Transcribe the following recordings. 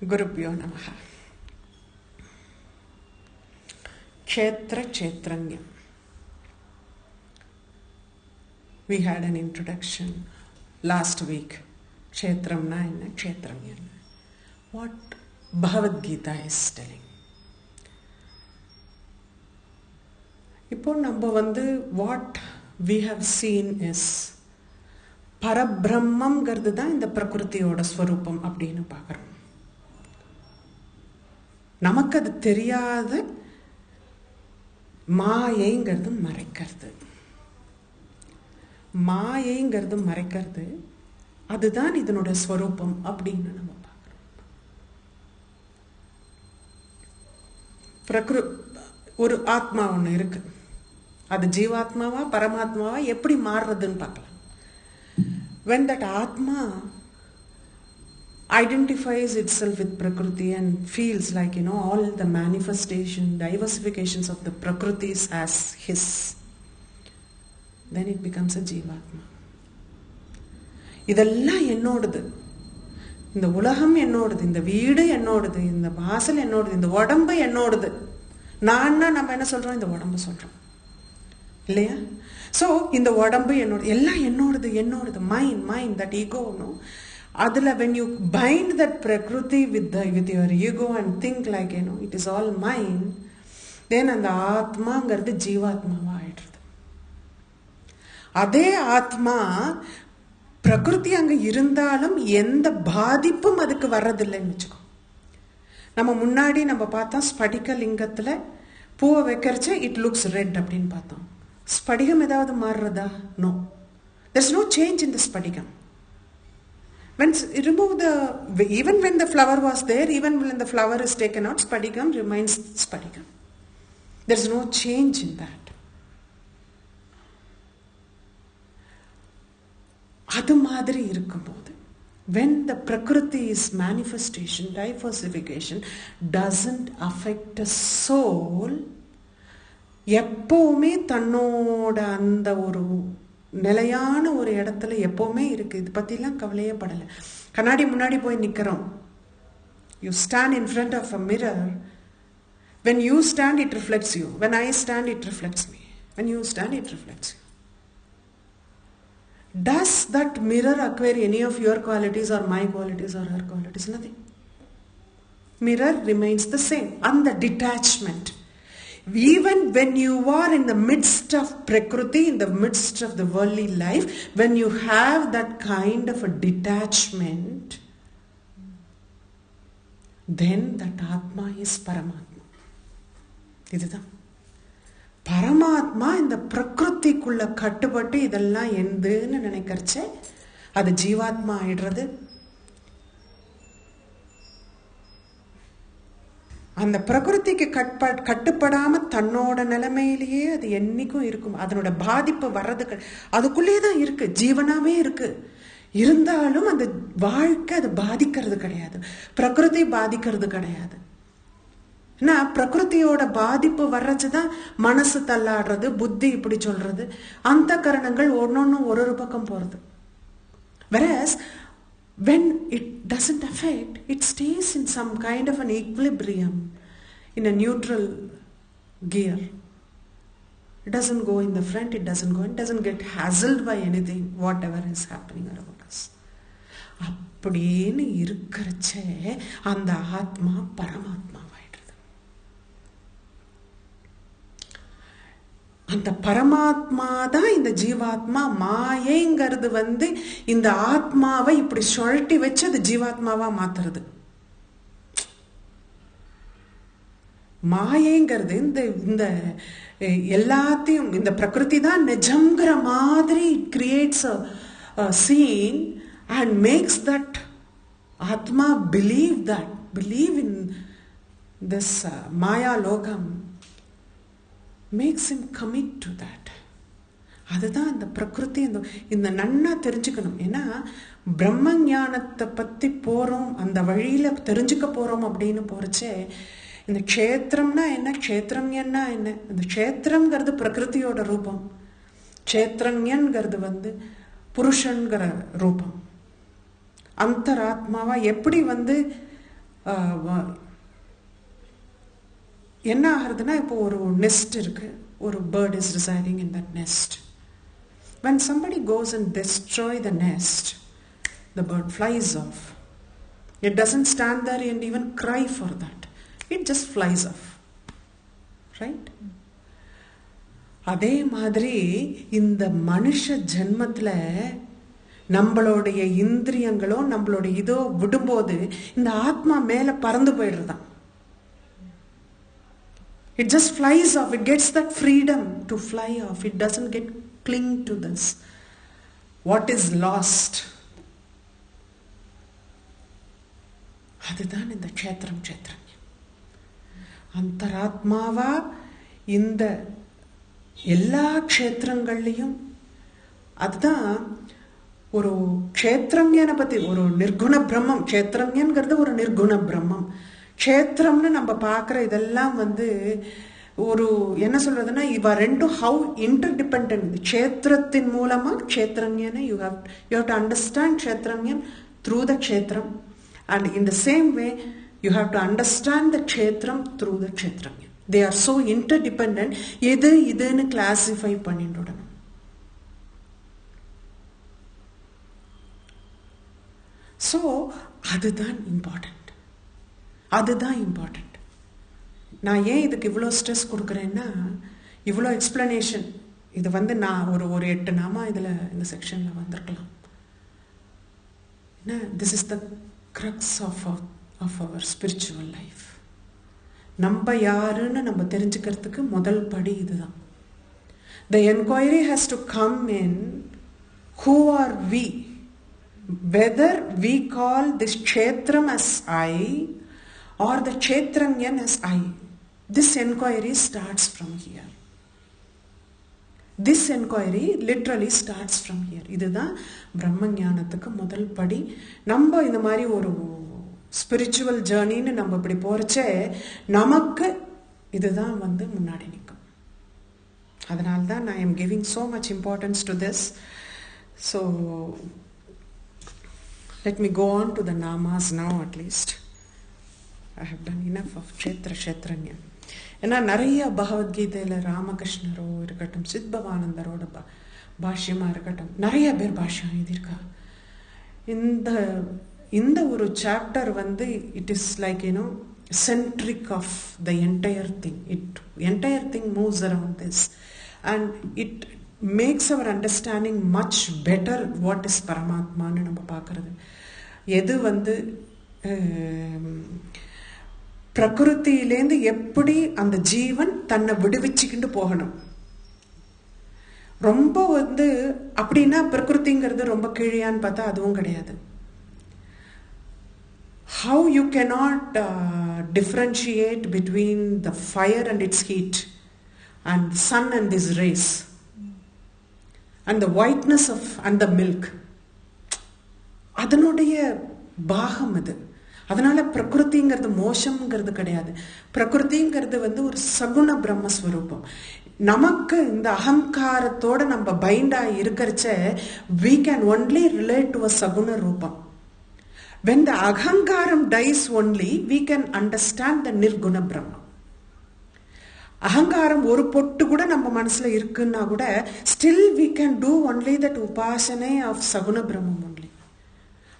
Gurubhyo Namaha. Kshetra Kshetranyam. We had an introduction last week. Kshetramna enna, Kshetranyam. What Bhagavad Gita is telling. இப்போ நம்ம what we have seen is பரபிரம்மம்ங்கிறது தான் இந்த பிரகிருதியோட ஸ்வரூபம் அப்படின்னு பார்க்குறோம். நமக்கு அது தெரியாத மாயைங்கிறது மறைக்கிறது. மாயைங்கிறது மறைக்கிறது, அதுதான் இதனுடைய ஸ்வரூபம் அப்படின்னு நம்ம பார்க்குறோம். ஒரு ஆத்மா ஒன்று இருக்கு, அது ஜீவாத்மாவா பரமாத்மாவா எப்படி மாறுறதுன்னு பார்க்கலாம். When that Atma identifies itself with Prakriti and feels like, all the manifestation, diversifications of the Prakritis as his, then it becomes a Jivatma. இதெல்லாம் என்னோடது, இந்த உலகம் என்னோடது, இந்த வீடு என்னோடது, இந்த வாசல் என்னோடது, இந்த உடம்பு என்னோடது. நான்னா நம்ம என்ன சொல்றோம், இந்த உடம்பு சொல்றோம் இல்லையா? ஸோ இந்த உடம்பு என்னோட, எல்லாம் என்னோடது என்னோடது, மைண்ட் தட் ஈகோ. அதில் when you bind that prakriti with your ego and think like it is all mine, then அந்த ஆத்மாங்கிறது ஜீவாத்மாவா ஆயிடுறது. அதே ஆத்மா பிரகிருதி அங்கே இருந்தாலும் எந்த பாதிப்பும் அதுக்கு வர்றதில்லைன்னு வச்சுக்கோ. நம்ம முன்னாடி நம்ம பார்த்தோம் ஸ்படிக லிங்கத்தில் பூவை வைக்கிறச்ச இட் லுக்ஸ் ரெட் அப்படின்னு பார்த்தோம். ஸ்படிகம் ஏதாவது மாறுறதா? No, there is no change in the ஸ்படிகம். When remove even when the flower was there, even when the flower is taken out, spadikam remains spadikam. There is no change in that. அது மாதிரி இருக்கும்போது, when the Prakriti's manifestation, diversification doesn't affect the soul, எப்பவுமே தன்னோட அந்த ஒரு நிலையான ஒரு இடத்துல எப்பவுமே இருக்கு. இது பத்திலாம் கவலையே படலை. கண்ணாடி முன்னாடி போய் நிக்கிறோம். You stand in front of a mirror. When you stand, it reflects you. When I stand, it reflects me. When you stand, it reflects you. Does that mirror acquire any of your qualities or my qualities or her qualities? Nothing. Mirror remains the same. And the detachment. Even when you are in the midst of Prakriti, in the midst of the worldly life, when you have that kind of a detachment, then that Atma is Paramatma. இதுதான் பரமாத்மா. இந்த பிரகிருதிக்குள்ள கட்டுப்பட்டு இதெல்லாம் எந்துன்னு நினைக்கிறச்சே அது ஜீவாத்மா ஆயிடுறது. அந்த பிரகிருதிக்கு கட்டுப்படாம தன்னோட நிலைமையிலேயே அது என்னைக்கும் இருக்கும். அதனோட பாதிப்பு வர்றது அதுக்குள்ளேயே தான் இருக்கு, ஜீவனாவே இருக்கு. இருந்தாலும் அந்த வாழ்க்கை அது பாதிக்கிறது கிடையாது, பிரகிருதி பாதிக்கிறது கிடையாது. ஏன்னா பிரகிருதியோட பாதிப்பு வர்றதுதான் மனசு தள்ளாடுறது, புத்தி இப்படி சொல்றது, அந்த கரணங்கள் ஒன்னொன்னு ஒரு பக்கம் போறது. Whereas when it doesn't affect, it stays in some kind of an equilibrium, in a neutral gear. It doesn't go in the front, it doesn't get hassled by anything, whatever is happening around us. அப்படின்னு இருக்கிறச்சே அந்த ஆத்மா பரமாத்மா ஆயிடுறது. அந்த பரமாத்மா தான் இந்த ஜீவாத்மா. மாயைங்கிறது இந்த ஆத்மாவை இப்படி சுழட்டி வச்சு அது ஜீவாத்மாவா மாத்துறது. மாயைங்கிறது இந்த எல்லாத்தையும், இந்த பிரகிருதி தான் நிஜம்ங்கிற மாதிரி creates scene and makes that Atma believe in this Maya Lokam, makes him commit to that. அதுதான் அந்த பிரகிருதி. இந்த நன்னா தெரிஞ்சுக்கணும். ஏன்னா பிரம்ம ஞானத்தை பத்தி போறோம், அந்த வழியில தெரிஞ்சுக்க போறோம் அப்படின்னு போறச்சே இந்த க்ஷேத்திரம்னா என்ன, க்ஷேத்ரஞன்னா என்ன. இந்த க்ஷேத்திரம்ங்கிறது பிரகிருதியோட ரூபம், க்ஷேத்ரஞன்கிறது புருஷன்கிற ரூபம். அந்தராத்மாவா எப்படி என்ன ஆகுறதுன்னா, இப்போ ஒரு நெஸ்ட் இருக்கு, ஒரு bird is residing in that nest. When somebody goes and destroy the nest, the bird flies off. It doesn't stand there and even cry for that. It just flies off. Right? அதே மாதிரி இந்த மனுஷ ஜென்மத்துல நம்மளுடைய இந்திரியங்களோ நம்மளுடைய இதோ விடும்போது இந்த ஆத்மா மேல பறந்து போயிடுறதான். It just flies off. It gets that freedom to fly off. It doesn't get cling to this. What is lost? அதுதான் இந்த க்ஷேத்திரம் க்ஷேத்திரம். அந்தராத்மாவா இந்த எல்லா க்ஷேத்திரங்கள்லையும். அதுதான் ஒரு க்ஷேத்திரஞனை பத்தி, ஒரு நிர்குண பிரம்மம். க்ஷேத்திரங்கிறது ஒரு நிர்குண பிரம்மம். க்ஷேத்திரம்னு நம்ம பார்க்குற இதெல்லாம் ஒரு என்ன சொல்றதுன்னா, இவ ரெண்டும் ஹவு இன்டர்டிபெண்டன்ட். க்ஷேத்திரத்தின் மூலமா க்ஷேத்திரஞனை யூ ஹவ் டு அண்டர்ஸ்டாண்ட் க்ஷேத்திரஞன் த்ரூ த க்ஷேத்திரம். And in the same way, you have to understand the kshetram through the kshetranya. They are so interdependent. Idhu classify பண்ணிடணும். So அதுதான் இம்பார்ட்டன்ட். அதுதான் இம்பார்ட்டன்ட். நான் ஏன் இதுக்கு இவ்வளோ ஸ்ட்ரெஸ் கொடுக்குறேன்னா, இவ்வளோ எக்ஸ்பிளனேஷன். இது நான் ஒரு 8 நாமா இதில் இந்த செக்ஷனில் வந்திருக்கலாம். This is the crux of our spiritual life. நம்ம யாருன்னு நம்ம தெரிஞ்சுக்கிறதுக்கு முதல் படி இதுதான். The inquiry has to come in, who are we? Whether we call this kshetram as I or the kshetranyan as I. This inquiry starts from here. This inquiry literally starts from here. இதுதான் பிரம்ம ஞானத்துக்கு முதல் படி. நம்ம இந்த மாதிரி ஒரு spiritual ஜேர்னின்னு நம்ம இப்படி போறச்சே நமக்கு இதுதான் முன்னாடி நிற்கும். அதனால தான் I am giving so much importance to this. So let me go on to the namas now. At least I have done enough of kshetranya. ஏன்னா நிறைய பகவத்கீதையில் ராமகிருஷ்ணரோ இருக்கட்டும், சித்பவானந்தரோட பாஷ்யமாக இருக்கட்டும், நிறைய பேர் பாஷ்யம் எழுதியிருக்கா. இந்த ஒரு chapter it is like centric of the entire thing. Entire thing moves around this and it makes our understanding much better what is பரமாத்மான்னு நம்ம பார்க்கறது. எது பிரகிருத்திலேருந்து எப்படி அந்த ஜீவன் தன்னை விடுவிச்சுக்கிட்டு போகணும். ரொம்ப அப்படின்னா பிரகிருதிங்கிறது ரொம்ப கீழியான்னு பார்த்தா அதுவும் கிடையாது. How you cannot differentiate between the fire and its heat and sun and this rays and the whiteness of and the milk. அதனுடைய பாகம் அது. அதனால பிரகிருதிங்கிறது மோசம்ங்கிறது கிடையாது. பிரகிருதிங்கிறது ஒரு சகுண பிரம்மஸ்வரூபம். நமக்கு இந்த அகங்காரத்தோட நம்ம பைண்டா இருக்கிறச்ச we can only relate to a சகுண ரூபம். When the ahankaram dies only, we can understand the nirguna brahma. அகங்காரம் ஒரு பொட்டு கூட நம்ம மனசுல இருக்குன்னா கூட still we can do only that upasana of saguna brahma only.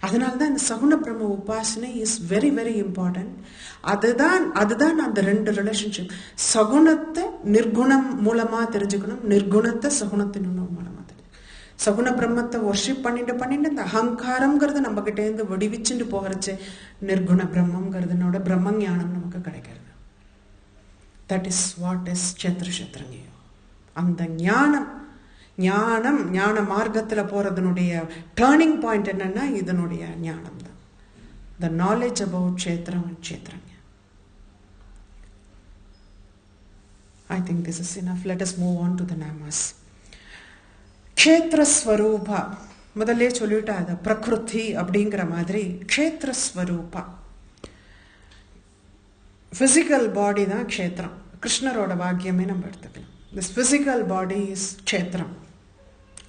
அதனால தான் இந்த சகுண பிரம்ம உபாசனை இஸ் வெரி வெரி இம்பார்ட்டன்ட். அதுதான் அந்த ரெண்டு ரிலேஷன்ஷிப். சகுணத்தை நிர்குணம் மூலமா தெரிஞ்சுக்கணும், நிர்குணத்தை சகுணத்தின் மூலமா தெரிஞ்சுக்கணும். சகுண பிரம்மத்தை வர்ஷிப் பண்ணிட்டு இந்த அகங்காரம்ங்கிறது நம்ம கிட்டே இருந்து வடிவிச்சுட்டு போகிறச்சு நிர்குண பிரம்மங்கிறதுனோட பிரம்ம ஞானம் நமக்கு கிடைக்கிறது. தட் இஸ் வாட் இஸ் க்ஷேத்ரங்க. அந்த ஞான மார்க்கத்தில் போறதுனுடைய டேர்னிங் பாயிண்ட் என்னன்னா இதனுடைய ஞானம் தான். த நாலேஜ் அபவுட் க்ஷேத்ரம் அண்ட் க்ஷேத்ரங்க. I think this is enough. Let us move on to the நாமாஸ். க்ஷேத்ரஸ்வரூபா முதல்ல சொல்லிவிட்டா அது பிரகிருதி அப்படிங்கிற மாதிரி. க்ஷேத்ரஸ்வரூபா பிசிக்கல் பாடி தான் க்ஷேத்திரம். கிருஷ்ணரோட வாக்கியமே நம்ம எடுத்துக்கலாம். திஸ் பிசிக்கல் பாடி இஸ் க்ஷேத்திரம்.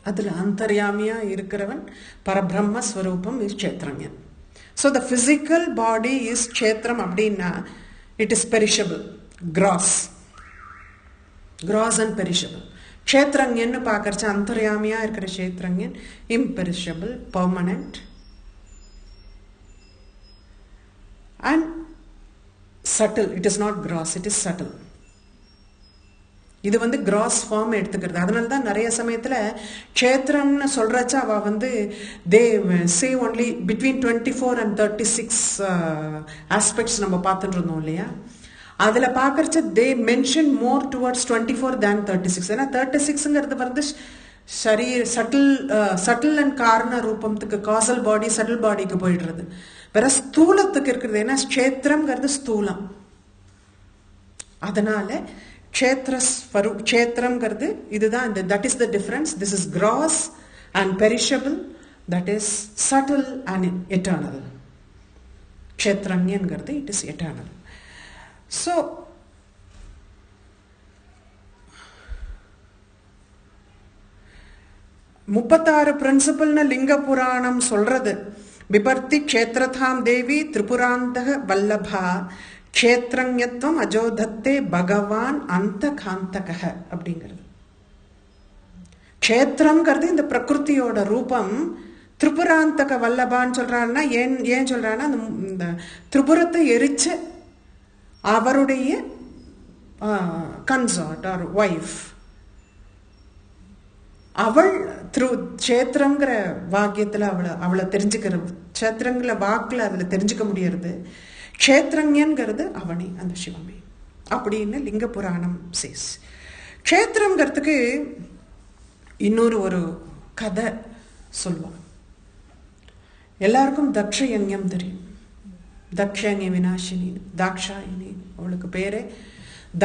அதில் அந்தர்யாமியா இருக்கிறவன் பரபிரம்ம ஸ்வரூபம் is க்ஷேத்ரஞன். So the physical body is kshetram அப்படின்னா it is perishable, gross and perishable. kshetrangyan பார்க்கறச்ச அந்தர்யாமியா இருக்கிற kshetrangyan imperishable, permanent and subtle. It is not gross, it is subtle. இது வந்து கிராஸ் ஃபார்ம் எடுத்துக்கிறது. அதனால தான் நிறைய சமயத்தில் க்ஷேத்திரம்னு சொல்கிறச்ச அவள் வந்து they say only between 24 and 36 aspects நம்ம பார்த்துட்டு இருந்தோம் இல்லையா. அதில் பார்க்குறச்ச they mention more towards 24 than 36. ஏன்னா 36ங்கிறது வந்து சட்டில் அண்ட் காரண ரூபத்துக்கு காசல் பாடி சட்டில் பாடிக்கு போயிடுறது. வேற ஸ்தூலத்துக்கு இருக்கிறது. ஏன்னா க்ஷேத்திரம்ங்கிறது ஸ்தூலம். அதனால kshetramங்கிறது இதுதான். that is the difference. This is gross and perishable, that is subtle and eternal. kshetrangyanங்கிறது it is eternal. So 36 பிரின்சிபல்னு லிங்க புராணம் சொல்றது. விபர்த்தி க்ஷேத்ரதாம் தேவி திரிபுராந்தக வல்லபா க்ஷேத்ரஞத்வம் அஜோதத்தே பகவான் அந்த காந்தக அப்படிங்கிறது. க்ஷேத்திரம்ங்கிறது இந்த பிரகிருத்தியோட ரூபம். திரிபுராந்தக வல்லபான்னு சொல்றாருன்னா ஏன் சொல்றாருன்னா இந்த திரிபுரத்தை எரிச்ச அவருடைய கன்சார்ட் ஆர் ஒய்ஃப், அவள் க்ஷேத்திரங்கிற வாக்கியத்தில் அவளை தெரிஞ்சுக்கிற க்ஷேத்திரங்கிற வாக்கில் அதில் தெரிஞ்சுக்க முடியறது. க்ஷேத்ரஞன்கிறது அவனே, அந்த சிவமே அப்படின்னு லிங்க புராணம் சேஸ். க்ஷேத்திரங்கிறதுக்கு இன்னொரு ஒரு கதை சொல்லுவான். எல்லாருக்கும் தக்ஷயஞ்ஞம் தெரியும். தக்ஷயஞ விநாசினி, தாக்ஷாயினி அவளுக்கு பேரு.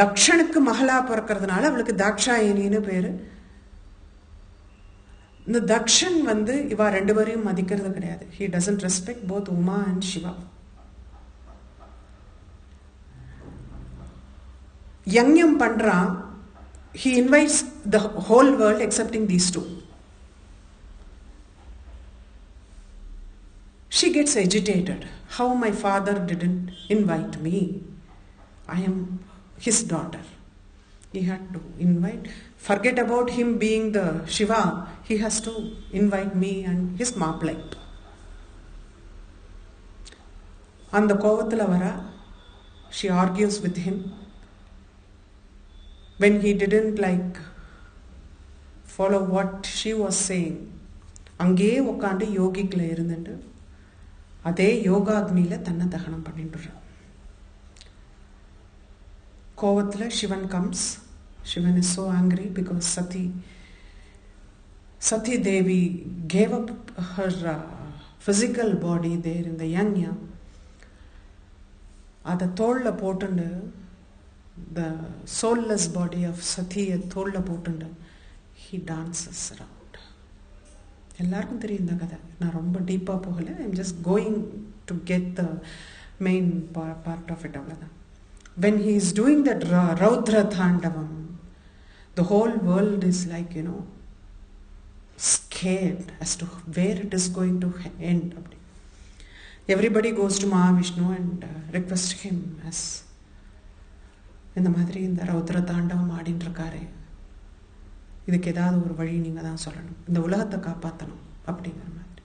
தக்ஷனுக்கு மகளா பிறக்கிறதுனால அவளுக்கு தாக்ஷாயினின்னு பேரு. இந்த தக்ஷன் வந்து இவா ரெண்டு பேரையும் மதிக்கிறது கிடையாது. He doesn't respect both Uma and Shiva. யஞ்ஞம் பண்றான். he invites the whole world excepting these two. She gets agitated. How my father didn't invite me? I am his daughter. He had to invite. Forget about him being the Shiva. He has to invite me and his மாப்பிள்ளை. அந்த கோவத்தில் வர she argues with him. When he didn't follow what she was saying, அங்கே உட்காந்து யோகிக்குள்ள இருந்துட்டு அதே யோகாக்னியில தன்னை தகனம் பண்ணிட்டு கோவத்தில் Sivan comes. Shivan is so angry because Sati Devi gave up her physical body there in the yajna. அதை தோள்ல போட்டுண்டு the soulless body of Sati தோள்ல போட்டுண்டு he dances around. எல்லாருக்கும் தெரியும் இந்த கதை. நான் ரொம்ப டீப்பாக போகலை. I'm just going to get the main part of it. அவ்வளோதான். when he is doing that Raudra Thandavam, the whole world is scared as to where it is going to end. Everybody goes to Mahavishnu and request him as இந்த மாதிரி இந்த ரௌத்ர தாண்டவம் ஆடின்னு இருக்காரு, இதுக்கு ஏதாவது ஒரு வழி நீங்க தான் சொல்லணும், இந்த உலகத்தை காப்பாற்றணும் அப்படிங்கிற மாதிரி.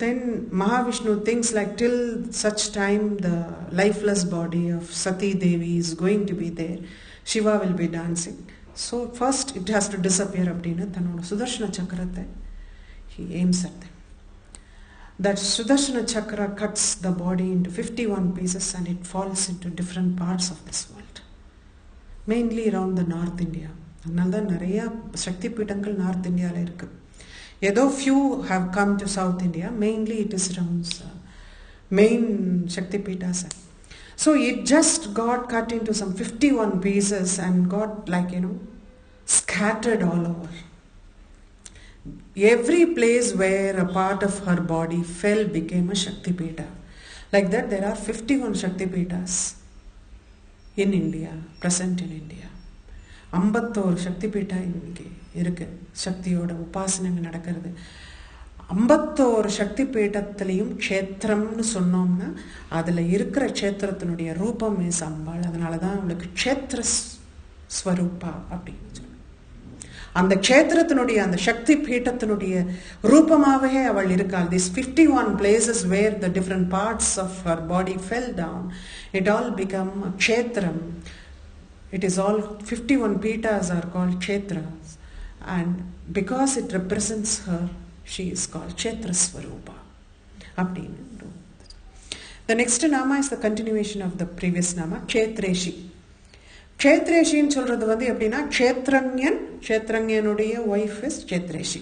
Then Mahavishnu thinks till such time the lifeless body of Sati Devi is going to be there, Shiva will be dancing. So first it has to disappear அப்படின்னு தன்னோட சுதர்ஷன சக்கரத்தை he aims at them. That Sudarshana Chakra cuts the body into 51 pieces and it falls into different parts of this world. Mainly around the North India. அதனால தான் நிறைய சக்தி பீடங்கள் north இந்தியாவில் இருக்கு. ஏதோ few have come to South India. Mainly it is around main Shakti Peethas. So it just got cut into some 51 pieces and got scattered all over. Every place where a part of her body fell became a Shakti Peetha. Like that there are 51 Shakti Peethas in India, present in India. 51 Shakti Peetha இன்னைக்கு இருக்கு. சக்தியோட உபாசனைகள் நடக்கிறது. 51 சக்தி பீடத்திலையும் க்ஷேத்திரம்னு சொன்னோம்னா அதில் இருக்கிற க்ஷேத்திரத்தினுடைய ரூபம் is அம்பாள். அதனால தான் அவளுக்கு க்ஷேத்திர ஸ்வரூபா அப்படின்னு சொல்லு. அந்த க்ஷேத்திரத்தினுடைய அந்த சக்தி பீடத்தினுடைய ரூபமாகவே அவள் இருக்காள். These 51 places where the different parts of her body fell down, it all become a kshetram. It is all 51 petas are called kshetras, and because it represents her, she is called Kshetra Swarupa. The next nama is the continuation of the previous nama, Kshetreshi. Kshetreshi in சொல்றது வந்து எப்படின்னா க்ஷேத்ரஞனுடைய wife is Kshetreshi.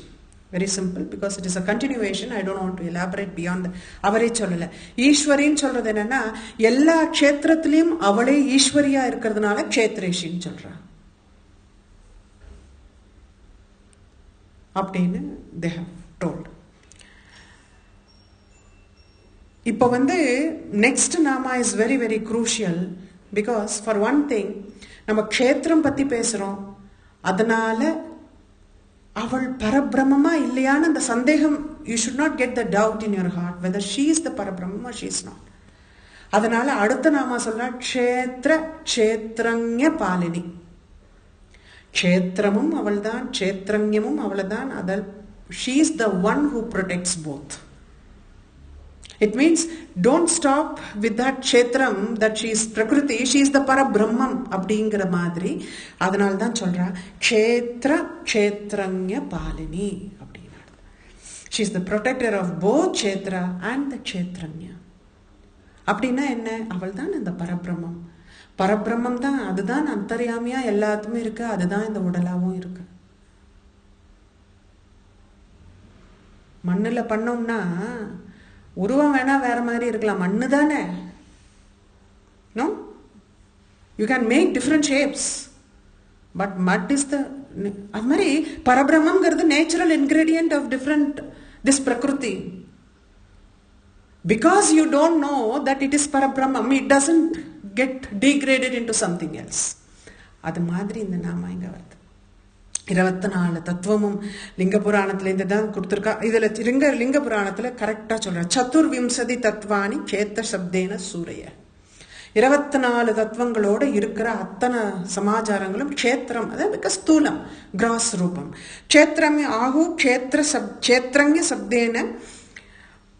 Very simple, because it is a continuation. I don't want to elaborate beyond that. அவரே சொல்லல. ஈஸ்வரின்னு சொல்றது என்னன்னா எல்லா க்ஷேத்திரத்திலையும் அவளே ஈஸ்வரியா இருக்கிறதுனால க்ஷேத்ரேஷின்னு சொல்றா அப்படின்னு they have told. இப்போ வந்து next nama is very very crucial, because for one thing நம்ம க்ஷேத்திரம் பத்தி பேசுறோம், அதனால அவள் பரபிரம்மமா இல்லையான்னு அந்த சந்தேகம், you should not get the doubt in your heart whether she is the Parabrahma or she is not. அதனால அடுத்த நாம சொல்ல க்ஷேத்ரஞ பாலினி. க்ஷேத்திரமும் அவள்தான், க்ஷேத்ரஞமும் அவள்தான். அதில் she is the one who protects both. It means don't stop with that kshetram that she is prakriti, she is the parabrahmam அப்படிங்கிற மாதிரி. அதனால தான் சொல்றா க்ஷேத்ரஞ பாலினி அப்படின்னா. She is the protector of both kshetra and the kshetranya. அப்படின்னா என்ன? அவள் தான் இந்த பரபிரம்மம். பரபிரம்மம் தான், அதுதான் அந்தர்யாமியா எல்லாத்துமே இருக்கு, அதுதான் இந்த உடலாவும் இருக்கு. மண்ணுல பண்ணோம்னா உருவம் வேணா வேற மாதிரி இருக்கலாம், மண்ணு தானே. No, you can make different shapes, but mud is the. அது மாதிரி பரபிரம்மங்கிறது natural ingredient of different this பிரகிருதி. Because you don't know that it is Parabrahmam, it doesn't get degraded into something else. அது மாதிரி இந்த நாம இங்க வருது. 24 தத்துவமும் லிங்க புராணத்திலேருந்து தான் கொடுத்துருக்கா. இதுல லிங்க புராணத்துல கரெக்டா சொல்ற சதுர்விம்சதி தத்வானி சேத்த சப்தேன சூரிய. 24 தத்துவங்களோட இருக்கிற அத்தனை சமாச்சாரங்களும் க்ஷேத்திரம், அதாவது ஸ்தூலம், கிராஸ் ரூபம். க்ஷேத்திரம் ஆகு க்ஷேத்ரங்க சப்தேன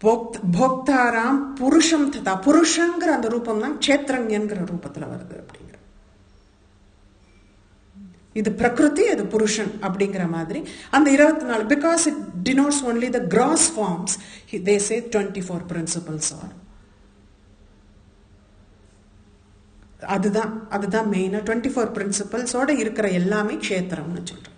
போக்தாராம் புருஷம் ததா. புருஷங்கிற அந்த ரூபம் தான் க்ஷேத்ரங்கிற ரூபத்துல வருது அப்படிங்கிற. இது பிரகிருதி, அது புருஷன் அப்படிங்கிற மாதிரி அந்த 24. Because it denotes only the gross forms, they say 24 principles are. அதுதான் மெயினா 24 பிரின்சிபல்ஸோட இருக்கிற எல்லாமே க்ஷேத்திரம்னு சொல்றேன்.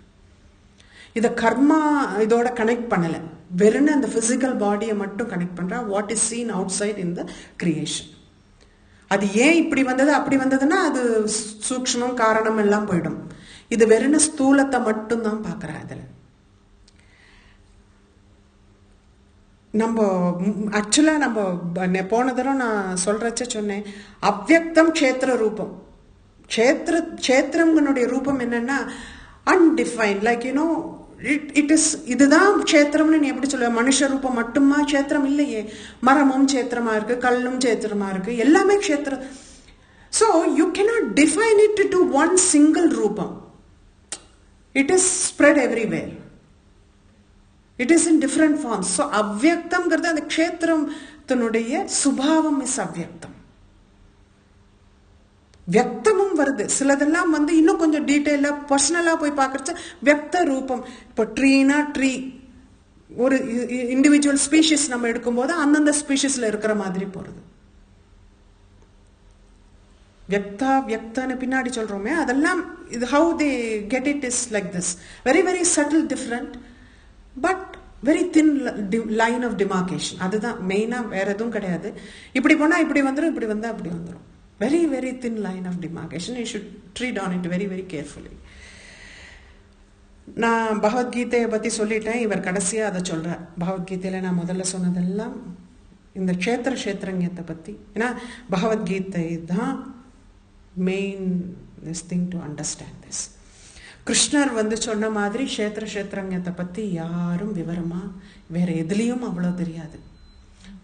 இதை கர்மா இதோட கனெக்ட் பண்ணல, வெறும் அந்த பிசிக்கல் பாடியை மட்டும் கனெக்ட் பண்றா. What is seen outside in the creation. அது ஏன் இப்படி வந்தது அப்படி வந்ததுன்னா அது சூக்ஷ்மம் காரணம் எல்லாம் போயிடும். இது வெறும் ஸ்தூலத்தை மட்டும் தான் பார்க்கறா. இதுல நம்ம ஆக்சுவலா நம்ம போன தடவை நான் சொல்றச்ச சொன்னேன், அவ்யக்தம் க்ஷேத்திர ரூபம். க்ஷேத்திரங்களுடைய ரூபம் என்னன்னா undefined, like you know it is. இதுதான் க்ஷேத்திரம்னு நீ எப்படி சொல்லுவ? மனுஷ ரூபம் மட்டுமா க்ஷேத்திரம்? இல்லையே, மரமும் க்ஷேத்திரமா இருக்கு, கல்லும் க்ஷேத்திரமா இருக்கு, எல்லாமே க்ஷேத்திரம். So you cannot define it to one single ரூபம். It is spread everywhere. It is in different forms. So அவ்யக்தம்ங்கிறது அந்த க்ஷேத்திரத்தினுடைய சுபாவம் இஸ் அவ்யக்தம். வியக்தமும் வருது, சிலதெல்லாம் வந்து இன்னும் கொஞ்சம் டீட்டெயிலா பர்சனலா போய் பார்க்கறச்ச வியக்த ரூபம். இப்போ ட்ரீனா ட்ரீ, ஒரு இண்டிவிஜுவல் ஸ்பீஷிஸ் நம்ம எடுக்கும்போது அந்தந்த ஸ்பீஷிஸ்ல இருக்கிற மாதிரி போறது. வியக்தா வியக்தான்னு பின்னாடி சொல்றோமே, அதெல்லாம் இது how they get it is like this, very very subtle different but very thin line of demarcation. அதுதான் மெயினா, வேற எதுவும் கிடையாது. இப்படி போனா இப்படி வந்துடும், இப்படி வந்தா அப்படி வந்துடும். very very thin line of demarcation. You should tread on it very very carefully. நான் பகவத்கீதையை பத்தி சொல்லிட்டேன், இவர் கடைசியா அதை சொல்றார். பகவத்கீதையில நான் முதல்ல சொன்னதெல்லாம் இந்த க்ஷேத்திரஞத்தை பத்தி. ஏன்னா பகவத்கீதை தான் main this thing to understand this. கிருஷ்ணர் சொன்ன மாதிரி க்ஷேத்திரஞத்தை பற்றி யாரும் விவரமாக வேறு எதுலேயும் அவ்வளோ தெரியாது.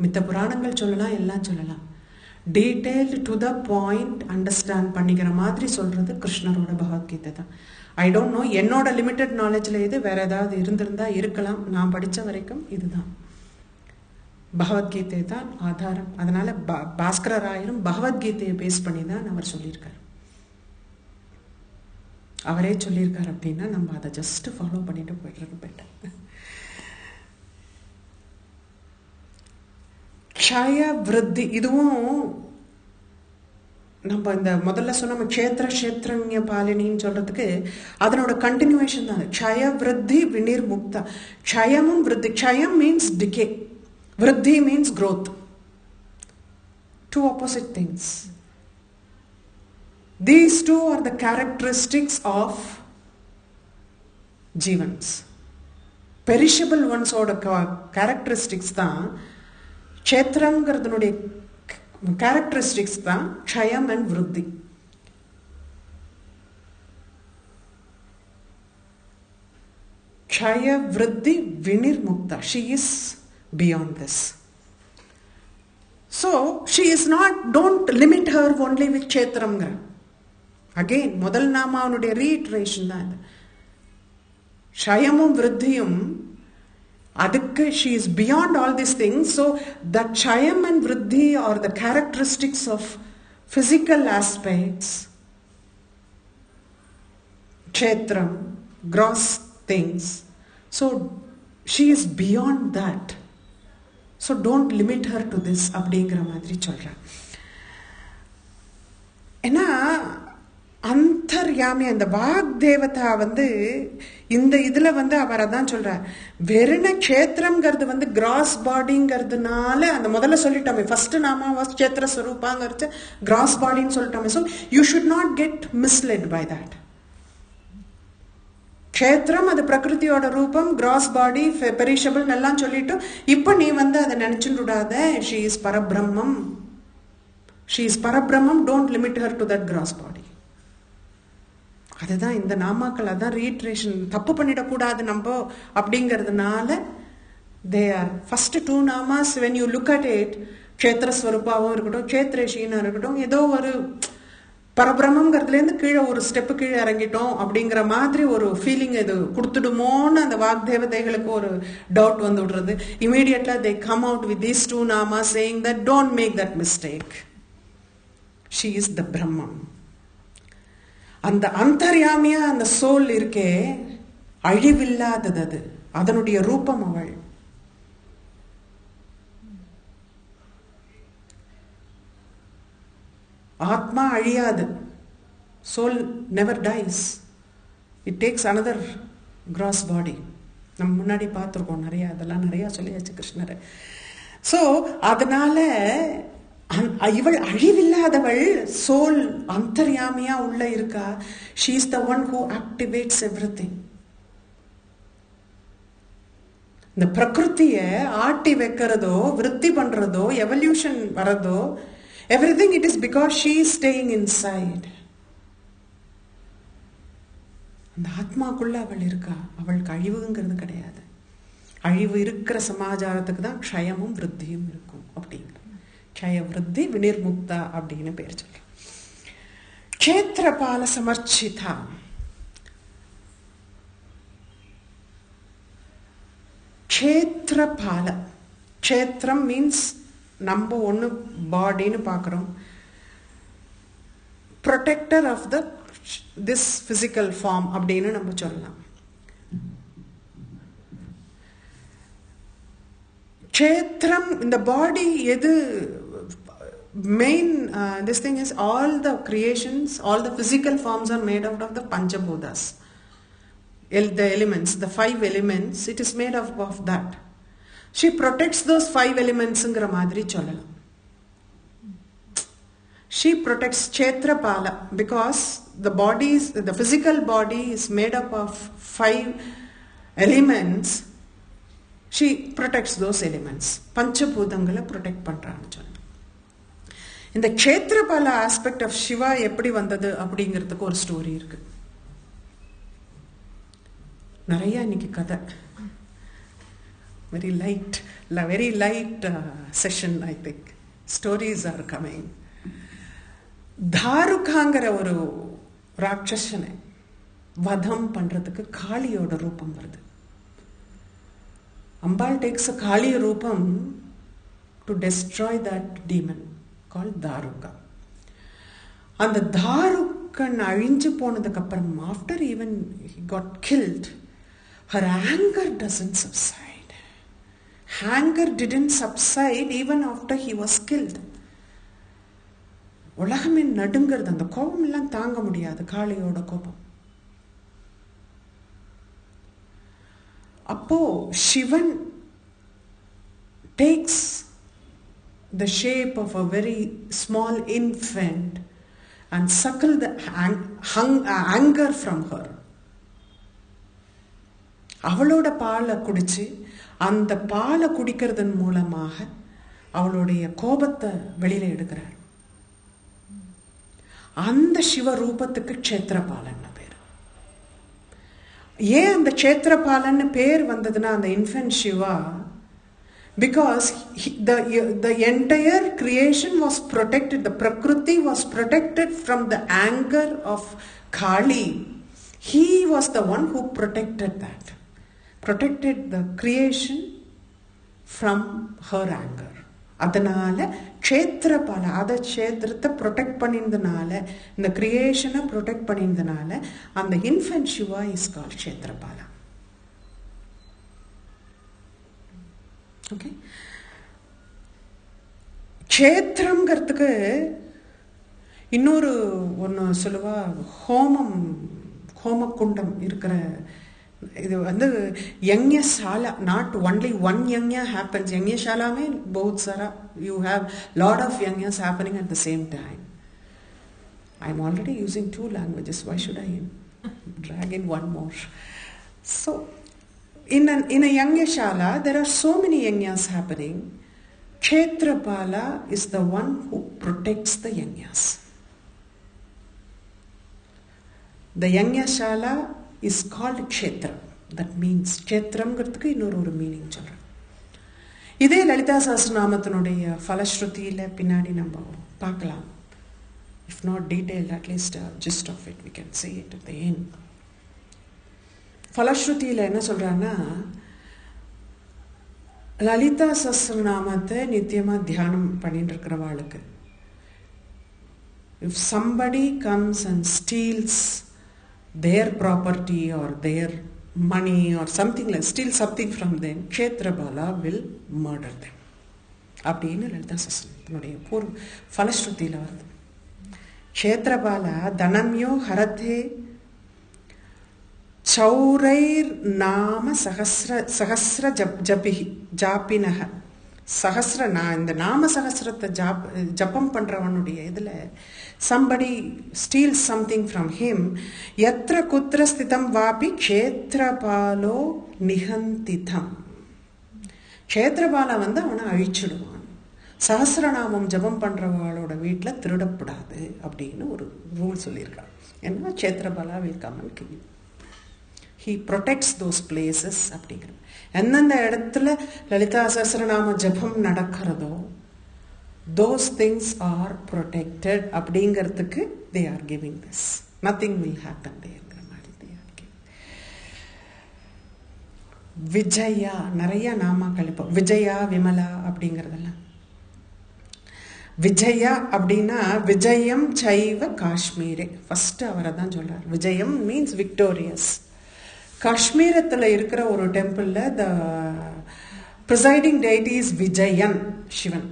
மித்த புராணங்கள் சொல்லலாம், எல்லாம் சொல்லலாம். Detailed to the point understand பண்ணிக்கிற மாதிரி சொல்கிறது கிருஷ்ணரோட பகவத்கீதை தான். ஐ டோன்ட் நோ, என்னோட லிமிட்டட் நாலேஜில் இது வேறு ஏதாவது இருந்திருந்தா இருக்கலாம். நான் படித்த வரைக்கும் இதுதான், பகவத்கீதை தான் ஆதாரம். அதனால் பாஸ்கரராயரும் பகவத்கீதையை பேஸ் பண்ணி தான் அவர் சொல்லியிருக்கார். அவரே சொல்லியிருக்கார் அப்படின்னா நம்ம அதை ஜஸ்ட் ஃபாலோ பண்ணிட்டு போய்ட்டு போயிட்டேன். க்ஷய விருத்தி, இதுவும் நம்ம இந்த முதல்ல சொன்ன க்ஷேத்திரஞ பாலினின்னு சொல்றதுக்கு அதனோட கண்டினியூவேஷன் தான். க்ஷய விருத்தி வினிர் முக்தா. க்ஷயமும் விருத்தி. க்ஷயம் மீன்ஸ் டிகே, விருத்தி means growth. Two opposite things. These two are the characteristics of jivans. Perishable ones oda characteristics தான் க்ஷேத்திரங்கிறதுனுடைய கேரக்டரிஸ்டிக்ஸ் தான் க்ஷயம் அண்ட் விருத்தி. க்ஷய விருத்தி வினிர் முக்தா. She is beyond this. So she is not, don't limit her only with க்ஷேத்திரம்ங்கிற. Again முதல் நாமாவனுடைய ரீட்ரேஷன் தான் இது. க்ஷயமும் விருத்தியும் அதுக்கு she is beyond all these things. So that க்ஷயம் and விருத்தி are the characteristics of physical aspects, kshetram, gross things. So she is beyond that. So don't limit her to this அப்படிங்கிற மாதிரி சொல்றேன். ஏன்னா அந்தர்யாமி, அந்த வாக் தேவதா இந்த இதுல அவர் அதான் சொல்றார். வெறுன க்ஷேத்திரம்ங்கிறது கிராஸ் பாடிங்கிறதுனால அந்த முதல்ல சொல்லிட்டோமே, ஃபர்ஸ்ட் நாம க்ஷேத்திர ஸ்வரூபாங்கிறது கிராஸ் பாடின்னு சொல்லிட்டோமே. So you should not get misled by that. க்ஷேத்திரம் அது பிரகிருதியோட ரூபம், கிராஸ் பாடி, பெரிஷபிள் எல்லாம் சொல்லிட்டு இப்போ நீ அதை நினைச்சுடாத. ஷீ இஸ் பரபிரம்மம். ஷீ இஸ் பரபிரம்மம். Don't limit her to that gross body. அதுதான் இந்த நாமாக்கள், அதான் ரீட்ரேஷன். தப்பு பண்ணிடக்கூடாது நம்ம அப்படிங்கிறதுனால தே ஆர் ஃபர்ஸ்ட் டூ நாமாஸ். When you look at it, க்ஷேத்திரஸ்வரூபாவும் இருக்கட்டும், க்ஷேத்ரேஷின்னு இருக்கட்டும், ஏதோ ஒரு பரபிரம்மங்கிறதுலேருந்து கீழே ஒரு ஸ்டெப்பு கீழே இறங்கிட்டோம் அப்படிங்கிற மாதிரி ஒரு ஃபீலிங் இது கொடுத்துடுமோன்னு அந்த வாக்தேவதைகளுக்கு ஒரு டவுட் விடுறது. Immediately they come out with these two நாமா saying that don't make that mistake. She is the பிரம்மம். அந்த அந்தர்யாமியா அந்த சோல் இருக்கே, அழிவில்லாதது. அது அதனுடைய ரூபம் அவள். ஆத்மா அழியாது. Soul never dies. It takes another gross body. நம்ம முன்னாடி பார்த்துருக்கோம் நிறைய, அதெல்லாம் நிறைய சொல்லியாச்சு கிருஷ்ணர். ஸோ அதனால இவள் அழிவில்லாதவள். சோல் அந்தர்யாமியா உள்ள இருக்கா. She is the one who activates everything. இந்த பிரகிருத்திய ஆட்டி வைக்கிறதோ, விருத்தி பண்றதோ, எவல்யூஷன் வரதோ, everything it is because she is staying inside. அந்த ஆத்மாக்குள்ள அவள் இருக்கா. அவளுக்கு அழிவுங்கிறது கிடையாது. அழிவு இருக்கிற சமாச்சாரத்துக்கு தான் க்ஷயமும் விருத்தியும் இருக்கும் அப்படிங்கிற. க்ஷய விருத்தி வினிர்முக்தா அப்படின்னு பேர் சொல்ற. க்ஷேத்திரபால சமர்ச்சிதா. க்ஷேத்திரபால. க்ஷேத்திரம் மீன்ஸ் நம்ம ஒன்று பாடின்னு பார்க்குறோம். Protector of the this physical form அப்படின்னு நம்ம சொல்லலாம். க்ஷேத்திரம் இந்த பாடி எது main this thing is all the creations, all the physical forms are made out of the Panchabhutas, the elements, the 5 elements. It is made of that. She protects those 5 elements ங்கிற மாதிரி சொல்லலாம். She protects Kshetrapala because the body is, the physical body is made up of 5 elements. She protects those elements. பஞ்சபூதங்களை protect பண்றான்னு சொல்ல. இந்த க்ஷேத்திரபால aspect of Siva எப்படி வந்தது அப்படிங்கிறதுக்கு ஒரு ஸ்டோரி இருக்கு. நிறைய இன்னைக்கு கதை, very light session. I think stories are coming. தாருகாங்கிற ஒரு ராட்சசனை வதம் பண்றதுக்கு காளியோட ரூபம் வருது. அம்பாள் takes a காளி ரூபம் to destroy that demon called தாருகா. அந்த தாருகன் அழிஞ்சு போனதுக்கு அப்புறம், after even he got killed, her anger doesn't subside. Anger didn't subside even after he was killed. உலகமே நடுங்கிறது. அந்த கோபம் எல்லாம் தாங்க முடியாது, காளியோட கோபம். அப்போ Sivan takes the shape of a very small infant and suckle the anger from her. அவளோட பாலை குடிச்சு, அந்த பாலை குடிக்கிறதன் மூலமாக அவளுடைய கோபத்தை வெளியில எடுக்கிறார். அந்த சிவ ரூபத்துக்கு க்ஷேத்திரபாலன் பேர். ஏன் அந்த க்ஷேத்திரபாலன் பேர் வந்ததுன்னா, அந்த infant Shiva, because the entire creation was protected, the prakriti was protected from the anger of Kali. He was the one who protected the creation from her anger. அதனால க்ஷேத்திரபால, அத க்ஷேத்திரத்தை ப்ரொடெக்ட் பண்ணியிருந்தனால, இந்த கிரியேஷனை ப்ரொடெக்ட் பண்ணியிருந்தனால அந்த இன்ஃபென்ட் சிவா இஸ் கால்ட் க்ஷேத்திரபாலா. Okay, க்ஷேத்திரம்ங்கிறதுக்கு இன்னொரு ஒன்று சொல்லுவா, ஹோமகுண்டம் இருக்கிற இது வந்து யஜ்ஞசாலா. நாட் ஒன்லி ஒன் யஜ்ஞா happens. யஜ்ஞசாலா में बहुत सारा you have lot of yajnas happening at the same time. I am already using 2 languages. Why should I drag in one more? So in a yajñashala there are so many yajnas happening. Kshetrapala is the one who protects the yajnas. The yajñashala is called kshetra. That means kshetramங்கிறதுக்கு இன்னொரு meaning சொல்றேன். இதே லலிதா சஹஸ்ரநாமத்தினுடைய ஃபலஸ்ருதியில பின்னாடி நம்ம பார்க்கலாம். If not detailed, at least a gist of it we can see it at the end. ஃபலஸ்ருதியில என்ன சொல்றான்னா, லலிதா சஹஸ்ரநாமத்தை நித்தியமா தியானம் பண்ணிட்டு இருக்கிறவாளுக்கு, if somebody comes and steals their property or their money or something like, steal something from them, kshetrabala will murder them. அப்படின்னு லலிதா சஹஸ்ரநாமத்தினுடைய ஃபலஸ்ருதியில வருது. க்ஷேத்திரபால தனம்யோ ஹரதே சௌரைர் நாம சஹஸ்ர ஜாபினஹ. இந்த நாம சஹஸ்ரத்தை ஜபம் பண்றவனுடைய இதுல somebody steals something from him, yatra kutra sthitam vapi kshetrapalo nihantitham. க்ஷேத்திரபால வந்து அவனை அழிச்சிடுவான். சஹஸ்ரநாமம் ஜபம் பண்றவாளோட வீட்டுல திருடப்படாது அப்படின்னு ஒரு ரூல் சொல்லியிருக்கான். ஏன்னா க்ஷேத்திரபாலா will come and kill you. He protects those places அப்படிங்கிற. எந்தெந்த இடத்துல லலிதா சஹஸ்ரநாம ஜபம் நடக்கிறதோ those things are protected அப்படிங்கிறதுக்கு they are giving this. Nothing will happen there. Vijaya, நிறைய நாமாக்கள் இப்போ விஜயா விமலா அப்படிங்கிறதெல்லாம். விஜயா அப்படின்னா விஜயம் சைவ காஷ்மீரே, ஃபர்ஸ்ட் அவரை தான் சொல்றார். விஜயம் மீன்ஸ் விக்டோரியஸ். காஷ்மீரத்தில் இருக்கிற ஒரு டெம்பிளில் த presiding deity is Vijayan, Sivan.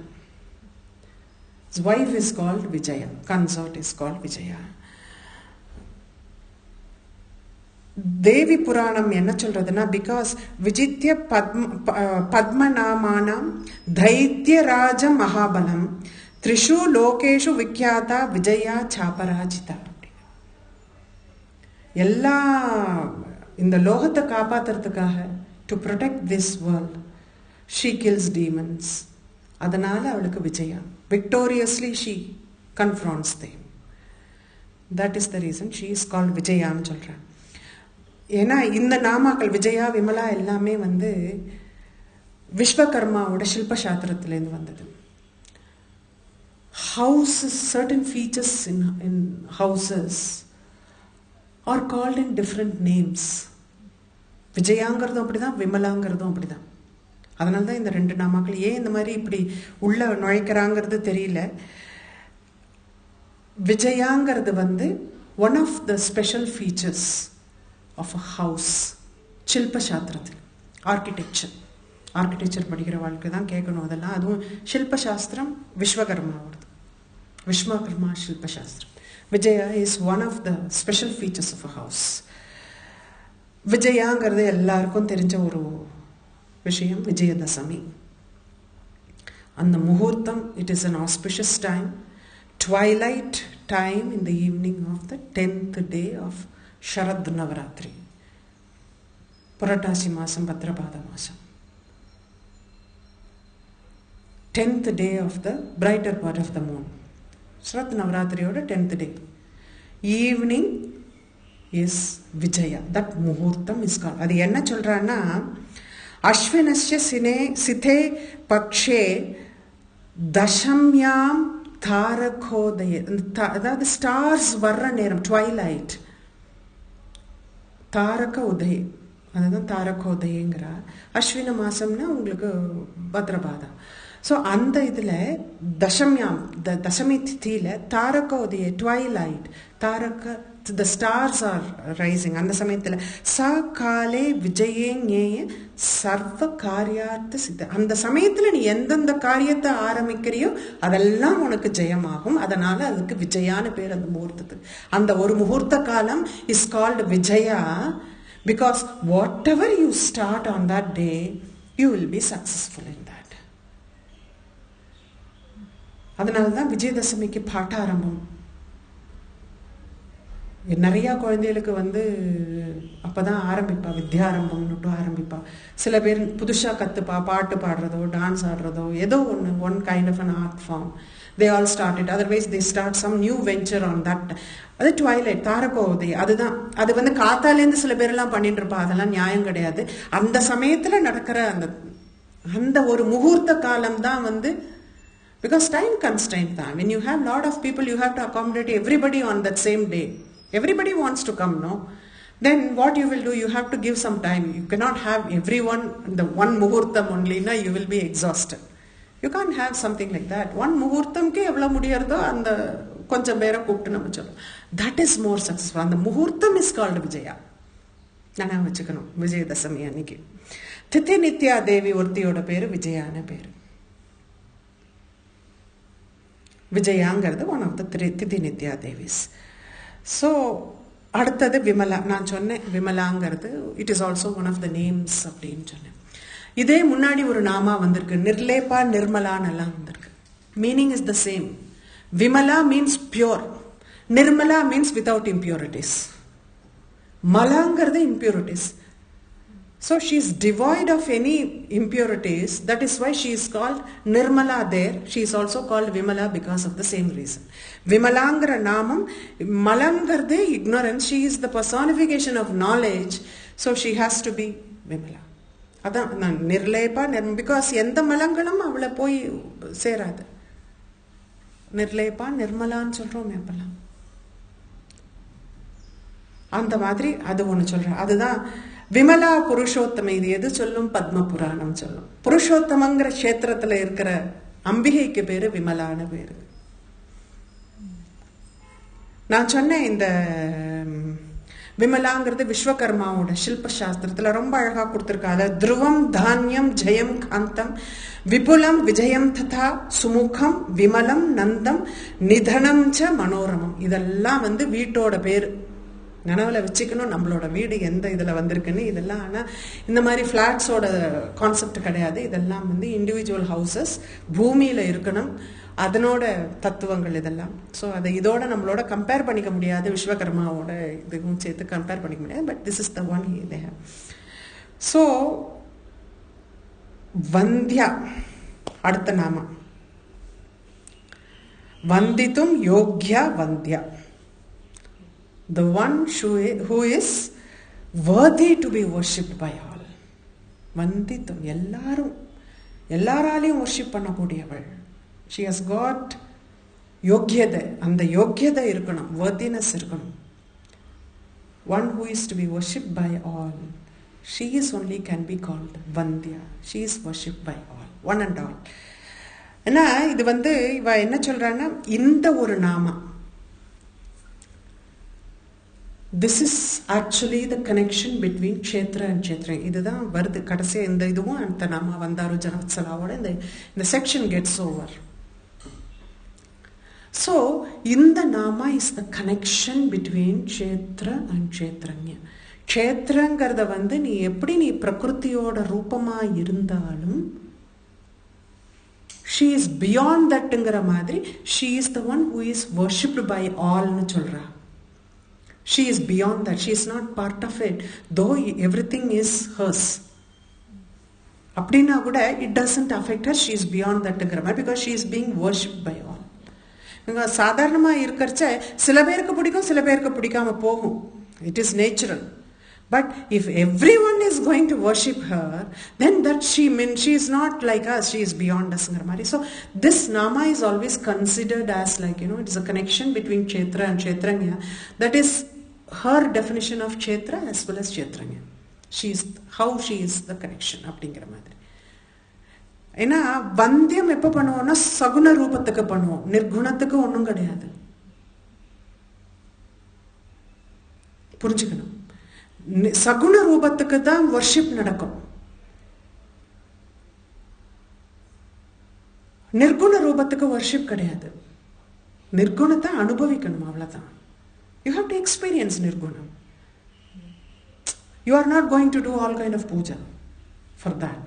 His wife is called Vijaya, consort is called Vijaya. தேவி புராணம் என்ன சொல்றதுன்னா, பிகாஸ் விஜித்ய பத்மநாமானாம் தைத்யராஜ மகாபலம் த்ரிஷு லோகேஷு விக்யாதா விஜயா சாபராஜிதா. எல்லா இந்த லோகத்தை காப்பாத்துறதுக்காக, to protect this world, she kills demons. அதனால அவளுக்கு Vijaya, victoriously she confronts them. That is the reason she is called விஜயான்னு சொல்றான். ஏன்னா இந்த நாமாக்கள் விஜயா விமலா எல்லாமே வந்து விஸ்வகர்மாவோட சில்பசாஸ்திரத்திலேருந்து வந்தது. Houses, certain features in houses are called in different names. விஜயாங்கிறதும் அப்படிதான், விமலாங்கிறதும் அப்படிதான். அதனால தான் இந்த ரெண்டு நாமாக்கள் ஏன் இந்த மாதிரி இப்படி உள்ள நுழைக்கிறாங்கிறது தெரியல. விஜயாங்கிறது வந்து one of the special features of a house. சில்பசாஸ்திரத்தில் ஆர்கிடெக்சர் படிக்கிற வாழ்க்கை தான் கேட்கணும் அதெல்லாம். அதுவும் சில்பசாஸ்திரம் விஸ்வகர்மாவோடது, விஸ்வகர்மா சில்பசாஸ்திரம். Vijaya is one of the special features of a house. விஜயாங்கிறது எல்லாருக்கும் தெரிஞ்ச ஒரு விஷயம், விஜயதசமி. அந்த முகூர்த்தம், it is an auspicious time, twilight time in the evening of the 10th day of Sharad Navaratri. புரட்டாசி மாசம், பத்ரபாத மாசம், 10th day of the brighter part of the moon. Sharad Navaratriyoda 10th day. Evening is Vijaya. That muhurtam is called. அது என்ன சொல்றான்னா, அஸ்வினஸ்ய சிதே பக்ஷே தசம்யாம் தாரகோதய, அதாவது stars வர்ற நேரம், twilight, தாரக உதய, அதுதான் தாரகோதயங்கிறார். அஸ்வின மாசம்னா உங்களுக்கு பத்ரபாதம். ஸோ அந்த இதில் தசமி திதியில் தாரகோதய, twilight, the stars are rising. அந்த சமயத்தில் சா காலே விஜயே ஞேய சர்வ காரியார்த்த சித்த. அந்த சமயத்தில் நீ எந்தெந்த காரியத்தை ஆரம்பிக்கிறியோ அதெல்லாம் உனக்கு ஜெயமாகும். அதனால அதுக்கு விஜயான்னு பேர் அந்த முகூர்த்தத்துக்கு. அந்த ஒரு முகூர்த்த காலம் is called Vijaya because what ever you start on that day you will be successful in that. அதனால தான் விஜயதசமிக்கு பாட்டாரம்பம். நிறையா குழந்தைகளுக்கு வந்து அப்போ தான் ஆரம்பிப்பா, வித்யாரம்பம்னுட்டு ஆரம்பிப்பா. சில பேர் புதுசாக கற்றுப்பா, பாட்டு பாடுறதோ டான்ஸ் ஆடுறதோ ஏதோ one kind of an art form. They all start it. Otherwise they start some new venture on that. அது ட்வைலைட், தாரகோதே. அதுதான் அது வந்து காத்தாலேருந்து சில பேரெல்லாம் பண்ணிட்டு இருப்பா. அதெல்லாம் நியாயம் கிடையாது. அந்த சமயத்தில் நடக்கிற அந்த ஒரு முகூர்த்த காலம் தான் வந்து, because time constraint தான். When you have lot of people, you have to accommodate everybody on that same day. Everybody wants to come, no? Then what you will do, you have to give some time. You cannot have everyone the one muhurtam only, na, you will be exhausted. You can't have something like that. One muhurtam ke evla mudiyartho and konjam pera kooptu nam sollu. That is more successful. And the muhurtam is called Vijaya. Nana vechikano Vijayadasami aniki. Tithi Nitya Devi orthiyoda peru Vijayana peru. Vijayangaradu one of the three Tithi Nitya Devis. So அடுத்தது விமலா. நான் சொன்னேன் விமலாங்கிறது it is also one of the names அப்படின்னு சொன்னேன். இதே முன்னாடி ஒரு நாமா வந்திருக்கு, நிர்லேபா நிர்மலான்னெல்லாம் வந்திருக்கு. Meaning is the same. Vimala means pure, Nirmala means without impurities, மலாங்கிறது impurities. So she is devoid of any impurities. That is why she is called Nirmala there. She is also called Vimala because of the same reason. Vimalangra namam, malangarde ignorance. She is the personification of knowledge. So she has to be Vimala. Adan nirlepa, because endha malangalam avula poi seradu. Nirlepa nirmala nu solrom appala. அந்த மாதிரி அது ஒன்று சொல்கிறேன். அதுதான் விமலா புருஷோத்தம. இது எது சொல்லும்? பத்ம புராணம் சொல்லும். புருஷோத்தமங்கிற கஷேத்திரத்தில் இருக்கிற அம்பிகைக்கு பேரு விமலான பேரு. நான் சொன்னேன் இந்த விமலாங்கிறது விஸ்வகர்மாவோட சில்ப சாஸ்திரத்தில் ரொம்ப அழகாக கொடுத்துருக்காங்க. துருவம் தானியம் ஜெயம் காந்தம் விபுலம் விஜயம் ததா சுமுகம் விமலம் நந்தம் நிதனம் ச மனோரமம். இதெல்லாம் வந்து வீட்டோட பேரு. நனவில் வச்சுக்கணும் நம்மளோட வீடு எந்த இதில் வந்திருக்குன்னு. இதெல்லாம் ஆனால் இந்த மாதிரி ஃப்ளாட்ஸோட கான்செப்ட் கிடையாது. இதெல்லாம் வந்து இண்டிவிஜுவல் ஹவுசஸ், பூமியில் இருக்கணும், அதனோட தத்துவங்கள் இதெல்லாம். ஸோ அதை இதோட நம்மளோட கம்பேர் பண்ணிக்க முடியாது, விஸ்வகர்மாவோட இதுவும் சேர்த்து கம்பேர் பண்ணிக்க முடியாது. But this is the one they have. So வந்தியா அடுத்த நாமா. வந்தித்தும் யோக்யா வந்தியா. The one who is worthy to be worshipped by all. வந்தித்தம், எல்லாராலையும் worship பண்ணக்கூடியவள். She has got யோக்கியதை, அந்த யோக்கியதை இருக்கணும், worthiness இருக்கணும். One who is to be worshipped by all. She is only can be called Vandya. She is worshipped by all, one and all. ஏன்னா இது இவ என்ன சொல்றான்னா, இந்த ஒரு நாமா, this is actually the connection between Kshetra and Kshetra. இதுதான் வருது கடைசியா, இந்த இதுவும் அந்த நாமா வந்தாரு ஜனவத்சலாவோட இந்த செக்ஷன் gets over. So இந்த நாமா is the connection between Kshetra and Kshetranya. க்ஷேத்திரங்கிறத நீ எப்படி நீ பிரகிருத்தியோட ரூபமா இருந்தாலும் she is beyond thatங்கிற மாதிரி, she is the one who is worshipped by all னு சொல்றா. She is beyond that. She is not part of it, though everything is hers. அப்படின்னா கூட it doesn't affect her. She is beyond thatங்கிற மாதிரி, because she is being worshipped by all. சாதாரணமா இருக்கிறச்ச சில பேருக்கு பிடிக்கும், சில பேருக்கு பிடிக்காம போகும். It is natural. But if everyone is going to worship her, then that she is not like us, she is beyond us. So this nama is always considered as like, it is a connection between Kshetra and Kshetranya. That is her definition of Kshetra as well as Kshetranya. How she is the connection. அப்படிங்கிற மாதிரி. ஏன்னா வந்தியம் எப்ப பண்ணுவோம்னா சகுண ரூபத்துக்கு பண்ணுவோம், நிர்குணத்துக்கு ஒன்றும் கிடையாது. புரிஞ்சுக்கணும். சகுண ரூபத்துக்கு தான் வர்ஷிப் நடக்கும், நிர்குண ரூபத்துக்கு வர்ஷிப் கிடையாது. நிர்குணத்தை அனுபவிக்கணும், அவ்வளவுதான். You have to experience nirgunam. You are not going to do all kind of puja for that.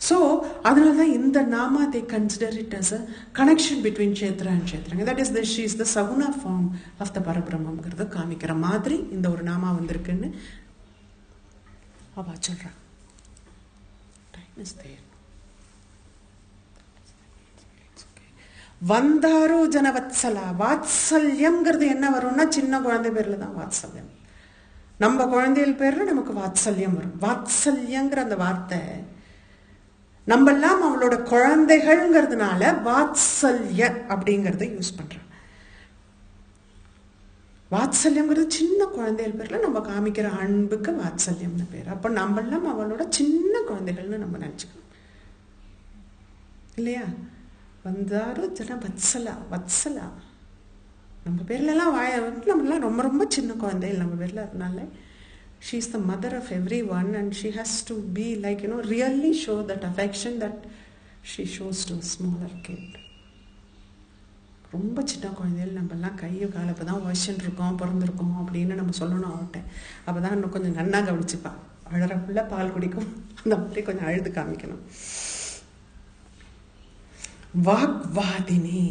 So adanaladha inda nama they consider it as a connection between Kshetra and Kshetranga. That is, she is the saguna form of the Parabrahmam garada kaamikira madri inda oru nama vandirukku ava solra. Time is there. வந்தாரு ஜனவத்சலா. வாத்சல்யம்ங்கிறது என்ன வரும்னா, சின்ன குழந்தை பேர்ல தான் வாத்சல்யம். நம்ம குழந்தைகள் பேர்ல நமக்கு வாத்சல்யம் வரும். வாத்சல்யங்கிற அந்த வார்த்தை நம்மெல்லாம் அவளோட குழந்தைகள்ங்கிறதுனால வாத்சல்ய அப்படிங்கறத யூஸ் பண்றோம். வாத்சல்யம்ங்கிறது சின்ன குழந்தைகள் பேர்ல நம்ம காமிக்கிற அன்புக்கு வாத்சல்யம்னு பேர். அப்ப நம்மெல்லாம் அவளோட சின்ன குழந்தைகள்னு நம்ம நினைச்சுக்கணும், இல்லையா? வந்தாரு ஜன வத்சலா. வத்சலா நம்ம பேர்ல எல்லாம் நம்மலாம் ரொம்ப ரொம்ப சின்ன குழந்தைகள் நம்ம பேர்ல. அதனால she is the mother of everyone, and she has to be like, really show that affection that she shows to a smaller kid. ரொம்ப சின்ன குழந்தைகள் நம்மலாம் கையை காலப்போ தான் வச்சுட்டு இருக்கோம், பிறந்திருக்கோம் அப்படின்னு நம்ம சொல்லணும் அவட்ட. அப்போதான் இன்னும் கொஞ்சம் நன்னா கவனிச்சுப்பா. அழறப்புள்ள பால் குடிக்கும், அந்த மாதிரி கொஞ்சம் அழுது காமிக்கணும். வாக்வாதினி.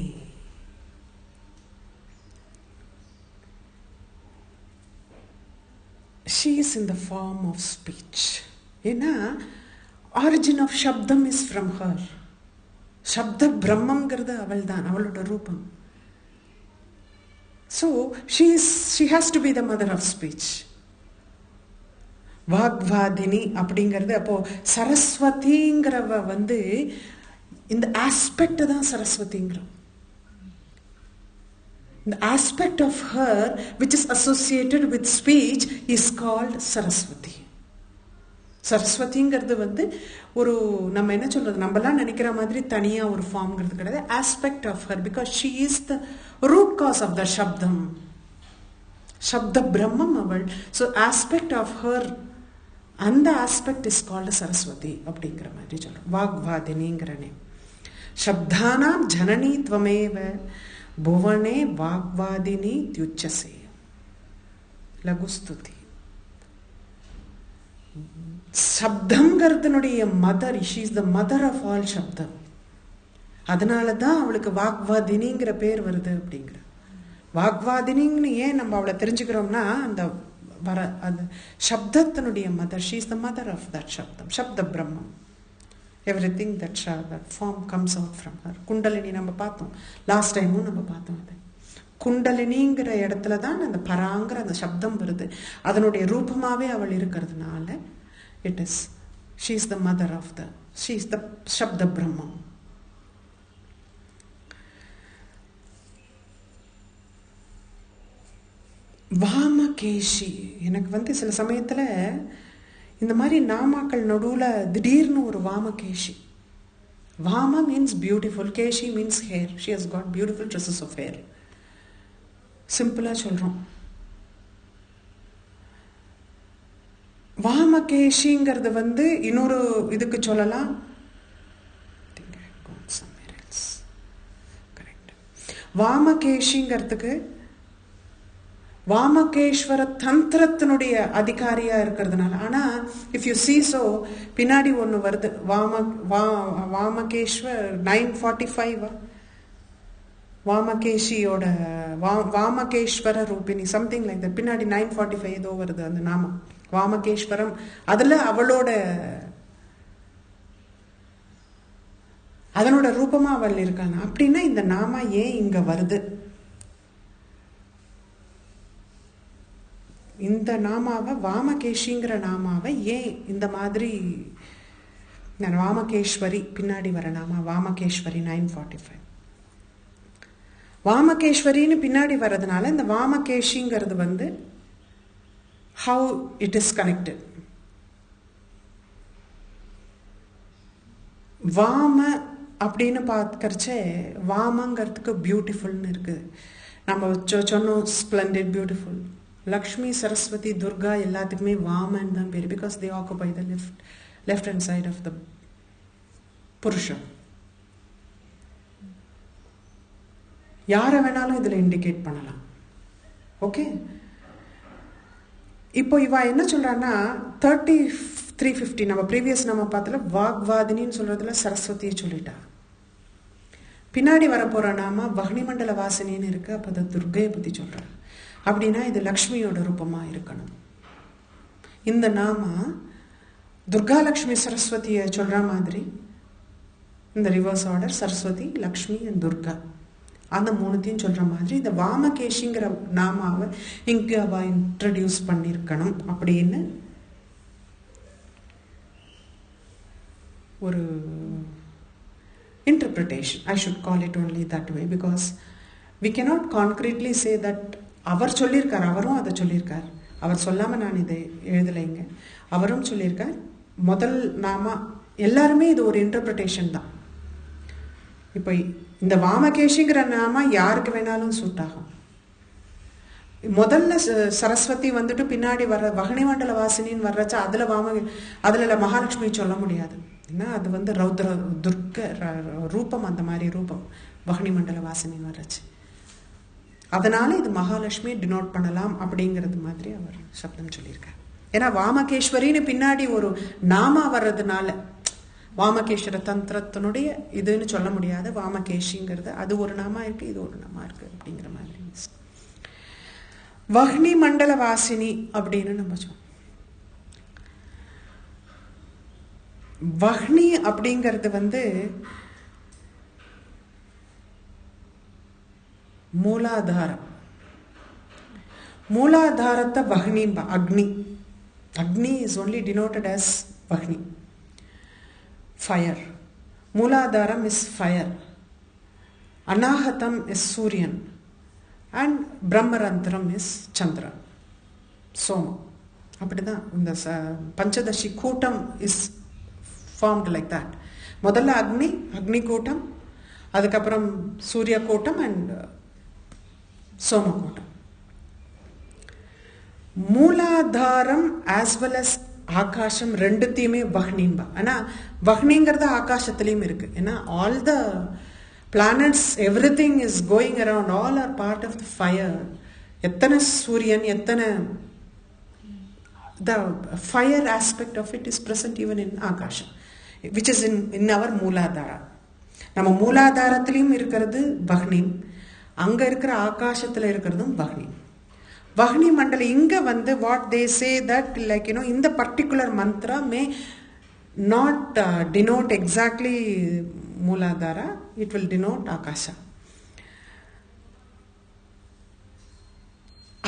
She is in the form of speech. ஏன்னா origin of shabdam is from her. சப்த பிரம்மம்ங்கிறது அவள் தான், அவளோட ரூபம். So she has to be the mother of speech. வாக்வாதினி அப்படிங்கிறது அப்போ சரஸ்வதிங்கிறவ இந்த ஆஸ்பெக்ட் தான் சரஸ்வதிங்கிறோம். The aspect of her which is associated with speech is called Saraswati. சரஸ்வதிங்கிறது ஒரு நம்ம என்ன சொல்றது, நம்மலாம் நினைக்கிற மாதிரி தனியா ஒரு ஃபார்ம்ங்கிறது கிடையாது. Aspect of her, because she is the root cause of the சப்தம். சப்த பிரம்மம் அவள். ஸோ ஆஸ்பெக்ட் ஆஃப் ஹர், அந்த ஆஸ்பெக்ட் இஸ் கால்டு சரஸ்வதி அப்படிங்கிற மாதிரி சொல்றோம். வாக்வாதினிங்கிற நேம். சப்தானாம் ஜனனி த்வமேவ புவனே வாக்வாதினி த்யுச்சசே. லகுஸ்துதி. சப்தங்கிறதுனுடைய mother, she is the mother of all சப்தம். அதனால தான் அவளுக்கு வாக்வாதினிங்கிற பேர் வருது அப்படிங்கிற. வாக்வாதினின்னு ஏன் நம்ம அவளை தெரிஞ்சுக்கிறோம்னா, அந்த அது சப்தத்தினுடைய mother. She is the mother of that சப்தம், சப்த பிரம்மம். Everything that form comes out from her. Kundalini நம்ம பார்த்தோம் லாஸ்ட் டைமும், நம்ம பார்த்தோம். அது குண்டலினிங்கிற இடத்துல தான் அந்த பராங்கிற அந்த சப்தம் வருது. அதனுடைய ரூபமாவே அவள் இருக்கிறதுனால it is she is the mother of the she is the சப்த பிரம்மம். வாமகேஷி. எனக்கு சில சமயத்தில் இந்த மாதிரி நாமாக்கள் நடுவில் திடீர்னு ஒரு வாமகேஷி. வாமா மீன்ஸ் பியூட்டிஃபுல், கேஷி means hair. She has got beautiful tresses of hair. சிம்பிளாக சொல்கிறோம். வாமகேஷிங்கிறது இன்னொரு இதுக்கு சொல்லலாம். வாமகேஷிங்கிறதுக்கு வாமகேஸ்வர தந்திரத்தினுடைய அதிகாரியா இருக்கிறதுனால. ஆனா இஃப் யூ சீ சோ பின்னாடி ஒன்று வருது, வாமகேஸ்வர் 945 வாமகேஷியோட வாமகேஸ்வர ரூபினி சம்திங் லைக் தட். பின்னாடி 945 ஏதோ வருது அந்த நாமம் வாமகேஸ்வரம். அதுல அதனோட ரூபமா அவள் இருக்காங்க. அப்படின்னா இந்த நாமா ஏன் இங்க வருது? இந்த நாமாவை வாமகேஷிங்கிற நாமாவை ஏன் இந்த மாதிரி வாமகேஸ்வரி பின்னாடி வர நாமா வாமகேஸ்வரி 945 வாமகேஸ்வரின்னு பின்னாடி வர்றதுனால இந்த வாமகேஷிங்கிறது ஹவு இட் இஸ் கனெக்டட். வாம அப்படின்னு பார்க்கறச்சே வாமங்கிறதுக்கு பியூட்டிஃபுல்னு இருக்குது. நம்ம சொன்னோம் ஸ்ப்ளெண்டிட், பியூட்டிஃபுல். லக்ஷ்மி, சரஸ்வதி, துர்கா எல்லாத்துக்குமே வாமன் தான் பேர். Because they occupy the left hand side of the புருஷன். யாரை வேணாலும் இதில் இண்டிகேட் பண்ணலாம். ஓகே, இப்போ இவா என்ன சொல்றான்னா 3350 நம்ம ப்ரீவியஸ் நம்ம பார்த்தல வாக்வாதினின்னு சொல்றதுல சரஸ்வதியை சொல்லிட்டா. பின்னாடி வரப்போற நாம வஹ்னி மண்டல வாசினின்னு இருக்கு. அப்போ அதை துர்கையை பற்றி சொல்றாரு. அப்படின்னா இது லக்ஷ்மியோட ரூபமாக இருக்கணும். இந்த நாம துர்கா லக்ஷ்மி சரஸ்வதியை சொல்ற மாதிரி இந்த reverse order Saraswati, Lakshmi and Durga அந்த மூணுத்தையும் சொல்ற மாதிரி இந்த வாமகேஷிங்கிற நாமாவை இங்கே அவ இன்ட்ரடியூஸ் பண்ணியிருக்கணும் அப்படின்னு ஒரு interpretation. I should call it only that way because we cannot concretely say that அவர் சொல்லியிருக்கார், அவரும் அதை சொல்லியிருக்கார். அவர் சொல்லாமல் நான் இதை எழுதலைங்க, அவரும் சொல்லியிருக்கார். முதல் நாமா எல்லாருமே இது ஒரு இன்டர்பிரிட்டேஷன் தான். இப்போ இந்த வாமகேஷிங்கிற நாமா யாருக்கு வேணாலும் சூட் ஆகும். முதல்ல சரஸ்வதி பின்னாடி வர்ற வஹ்னி மண்டல வாசினின்னு வர்றச்சா அதில் மகாலட்சுமி சொல்ல முடியாது. ஏன்னா அது ரௌத்ர துர்க்க ரூபம், அந்த மாதிரி ரூபம் வஹ்னி மண்டல வாசினின்னு வர்றச்சு. அதனால இது மகாலட்சுமியை டினோட் பண்ணலாம் அப்படிங்கிறது மாதிரி அவர் சப்தம் சொல்லியிருக்கார். ஏன்னா வாமகேஸ்வரின்னு பின்னாடி ஒரு நாமா வர்றதுனால வாமகேஸ்வர தந்திரத்தினுடைய இதுன்னு சொல்ல முடியாது. வாமகேஷிங்கிறது அது ஒரு நாமா இருக்கு, இது ஒரு நாமா இருக்கு அப்படிங்கிற மாதிரி. வஹ்னி மண்டல வாசினி அப்படின்னு நம்ம சொல்றோம். வஹ்னி அப்படிங்கிறது மூலாதாரம். மூலாதாரத்தை வஹ்னி, அக்னி. அக்னி is only denoted as வஹ்னி, fire. மூலாதாரம் is fire. அநாஹதம் is சூரியன் and பிரம்மரந்திரம் is சந்திரன், சோமம். அப்படிதான் இந்த பஞ்சதசி கூட்டம் is formed like that. முதல்ல அக்னி கூட்டம், அதுக்கப்புறம் சூரிய கூட்டம் அண்ட் சோம கூட்டம். மூலாதாரம் ஆஸ் வெல் அஸ் ஆகாசம் ரெண்டுத்தையுமே வஹ்னிம்பா. ஆனா வஹ்னிங்கிறது ஆகாசத்திலையும் இருக்கு. ஏன்னா all the planets, everything is going around, all are part of the fire. எத்தனை சூரியன், எத்தனை the fire aspect of it is present even in ஆகாஷம், which is in our Muladhara. நம்ம மூலாதாரத்திலையும் இருக்கிறது வஹ்னி, அங்க இருக்கிற ஆகாசத்துல இருக்கிறதும் வஹ்னி. வஹ்னி மண்டல இங்க what they say that like in the particular mantra may not denote exactly Muladhara, it will denote akasha.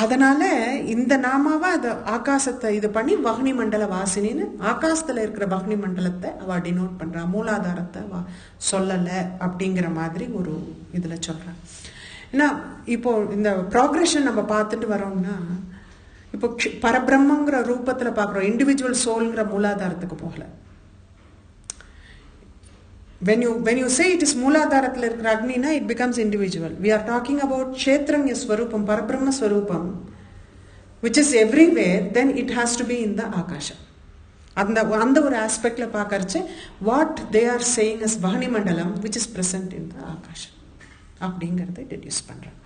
அதனால இந்த நாமாவை அதை ஆகாசத்தை இது பண்ணி வக்னி மண்டல வாசினின்னு ஆகாசத்துல இருக்கிற வக்னி மண்டலத்தை அவ டினோட் பண்றா, மூலாதாரத்தை அவ சொல்லல அப்படிங்கிற மாதிரி ஒரு இதுல சொல்றா. ஏன்னா இப்போ இந்த ப்ராக்ரெஷன் நம்ம பார்த்துட்டு வரோம்னா, இப்போ பரபிரம்மங்கிற ரூபத்துல பாக்குறோம், இண்டிவிஜுவல் சோல்ங்கிற மூலாதாரத்துக்கு போகல. When you say it is மூலாதாரத்தில் இருக்கிற அக்னினா it becomes individual. We are talking about kshetranya swarupam, parabrahma swarupam, which is everywhere. Then it has to be in the akasha. அந்த ஒரு ஆஸ்பெக்ட்ல பார்க்கறச்சு what they are saying as vahani mandalam, which is present in the akasha அப்படிங்கறதை deduce பண்றேன்.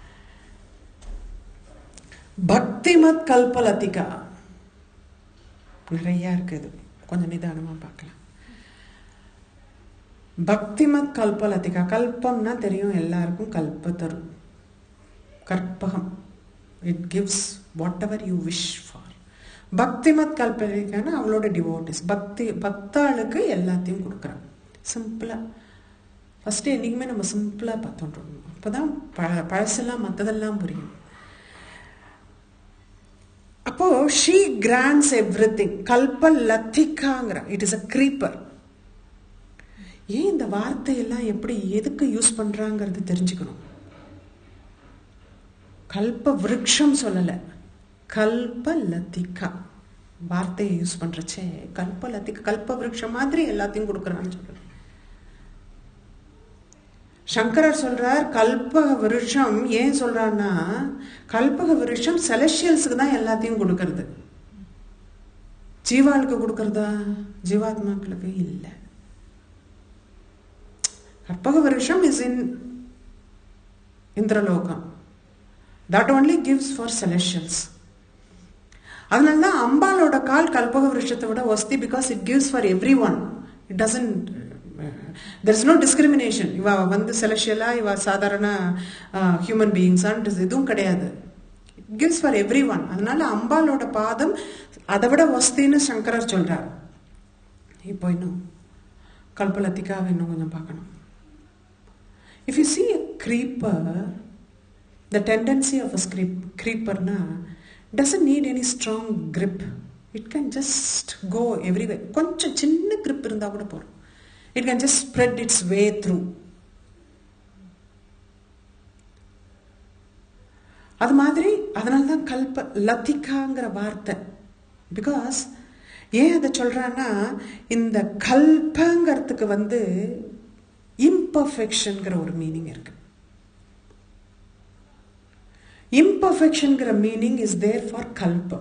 பக்திமத் கல்பலதிகா நிறைய இருக்குது, கொஞ்சம் நிதானமா பார்க்கலாம். பக்திமத் கல்பலதிகா, கல்பம்னா தெரியும் எல்லாருக்கும், கல்ப தரும், கற்பகம், it gives whatever you wish for. பக்திமத் கல்பலதிகான்னா அவளோட டிவோட்டிஸ், பக்தாளுக்கு எல்லாத்தையும் கொடுக்குறாங்க. சிம்பிளா ஃபர்ஸ்ட் என்னைக்குமே நம்ம சிம்பிளா பார்த்தோம், அப்பதான் பழசெல்லாம் மற்றதெல்லாம் புரியும். அப்போ she grants everything. கல்பலதிகாங்கிற இட் இஸ் அ creeper. ஏன் இந்த வார்த்தையெல்லாம் எப்படி எதுக்கு யூஸ் பண்றாங்கிறது தெரிஞ்சுக்கணும். கல்ப விருட்சம் சொல்லல, கல்பலதிகா வார்த்தையை யூஸ் பண்றச்சே கல்பலதிகா, கல்ப விருட்சம் மாதிரி எல்லாத்தையும் கொடுக்கறான்னு சொல்ற. சங்கரர் சொல்றார் கல்பக விருட்சம். ஏன் சொல்றான்னா, கல்பக விருட்சம் செலஸ்டியல்ஸுக்கு தான் எல்லாத்தையும் கொடுக்கறது, ஜீவாளுக்கு கொடுக்கறதா, ஜீவாத்மாக்களுக்கு இல்லை. கற்பக விருஷம் is in இந்திரலோகம். That only gives for celestials. அதனால்தான் அம்பாலோட கால் கல்பக விருஷத்தை விட வஸ்தி, because it gives for everyone. It doesn't, there is no discrimination. இவ வந்து celestiala, இவ சாதாரண human beings இதுவும் கிடையாது. It gives for everyone. அதனால அம்பாலோட பாதம் அதை விட வஸ்தின்னு சங்கரர் சொல்றார். இப்போ இன்னும் கல்பலதிகாவை இன்னும் கொஞ்சம் பார்க்கணும். If you see a creeper, the tendency of a creeper doesn't need any strong grip. It can just go everywhere. கொஞ்சம் சின்ன grip இருந்தா கூட போதும். It can just spread its way through. அது மாதிரி அதனால்தான் கல்பலதிகாங்கிற வார்த்தை. பிகாஸ் ஏன் அதை சொல்றான்னா, இந்த கல்பங்கிறதுக்கு வந்து imperfectionங்கிற ஒரு மீனிங் இருக்கு. imperfectionங்கிற meaning is there for kalpa.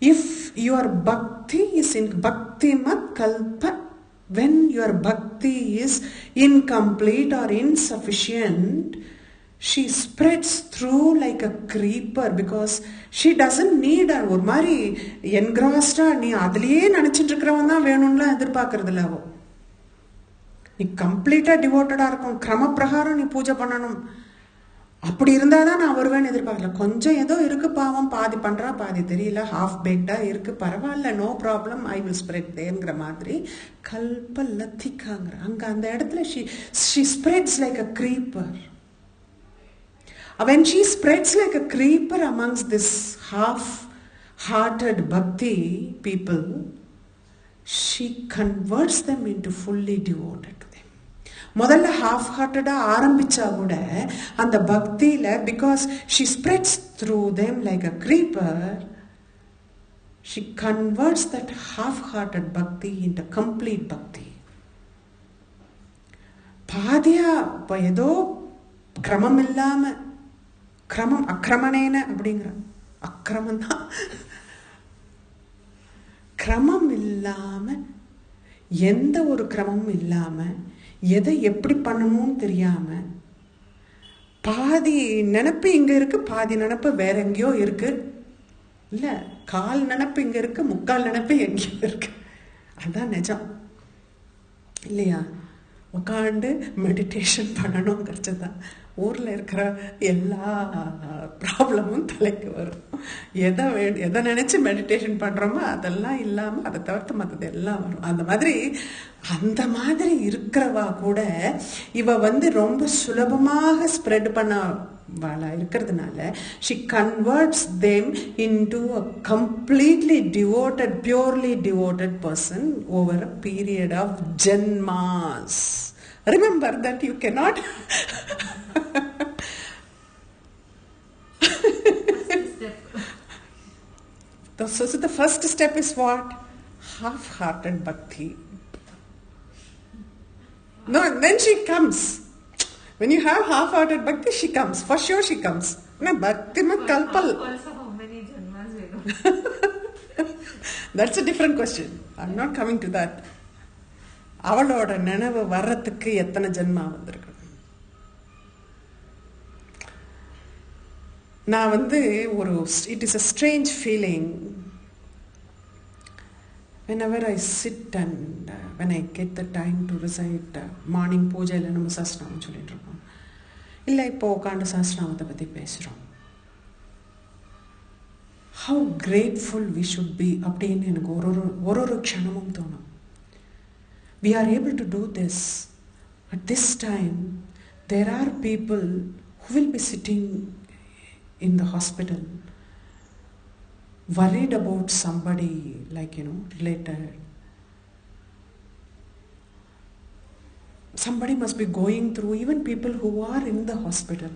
If your bhakti is in bhaktimat kalpa, when your bhakti is incomplete or insufficient, she spreads through like a creeper, because she doesn't need ஒரு மாதிரி engrossed நீ அதுலயே நினைச்சிட்டு இருக்கிறவன் தான் வேணும்லாம் எதிர்பார்க்கறது இல்ல. நீ கம்ப்ளீட்டா டிவோட்டடா இருக்கும், கிரம பிரகாரம் நீ பூஜை பண்ணணும், அப்படி இருந்தாதான் நான் வருவேன்னு எதிர்பார்க்கல. கொஞ்சம் ஏதோ இருக்கு பாவம், பாதி பண்றா பாதி தெரியல, ஹாஃப் பேக்டா இருக்கு, பரவாயில்ல, no problem, I will spread தேங்கிற மாதிரி கல்பலதிகாங்கிற அங்க அந்த இடத்துல she spreads like a creeper. When she spreads like a creeper amongst this half-hearted bhakti people, she converts them into fully devoted to them. முதல்ல half hearted ஆரம்பிச்சா கூட அந்த பக்தியில, because she spreads through them like a creeper, she converts that half hearted bhakti into complete bhakti. பாதியா இப்போ ஏதோ கிரமம் இல்லாம, கிரமம் அக்கிரமணேன அப்படிங்கிற அக்கிரமம் தான், கிரமம் இல்லாம, எந்த ஒரு கிரமமும் இல்லாம, எதை எப்படி பண்ணணும்னு தெரியாம, பாதி நினப்பு இங்க இருக்கு, பாதி நினப்பு வேற எங்கேயோ இருக்கு, இல்ல கால் நினப்பு இங்க இருக்கு, முக்கால் நினப்பு எங்கேயோ இருக்கு. அதுதான் நிஜம் இல்லையா? உட்காந்து மெடிடேஷன் பண்ணணுங்கிறதுதான் ஊரில் இருக்கிற எல்லா ப்ராப்ளமும் தலைக்கு வரும். எதை நினச்சி மெடிடேஷன் பண்ணுறோமோ அதெல்லாம் இல்லாமல் அதை தவிர்த்து மற்றது எல்லாம் வரும். அந்த மாதிரி இருக்கிறவா கூட இவ ரொம்ப சுலபமாக ஸ்ப்ரெட் பண்ண இருக்கிறதுனால she converts them into a completely devoted, purely devoted person over a period of janmas. Remember that you cannot so the first step is what? Half-hearted bhakti. No, then she comes. When you have half-hearted bhakti, she comes. For sure she comes. No, bhakti mein kalpal. Also, how many janmas will go? That's a different question. I'm not coming to that. அவளோட நினைவு வர்றதுக்கு எத்தனை ஜென்மா வந்திருக்கு. நான் it is a strange feeling whenever I sit and when I get the time to recite morning பூஜை இல்லை நம்ம சஹஸ்ரநாமம் சொல்லிட்டு இருக்கோம், இல்லை இப்போ உட்காந்து சஹஸ்ரநாமத்தை பற்றி பேசுகிறோம். how grateful we should be அப்படின்னு எனக்கு ஒரு க்ஷணமும் தோணும். We are able to do this. At this time, there are people who will be sitting in the hospital, worried about somebody related. Somebody must be going through, even people who are in the hospital,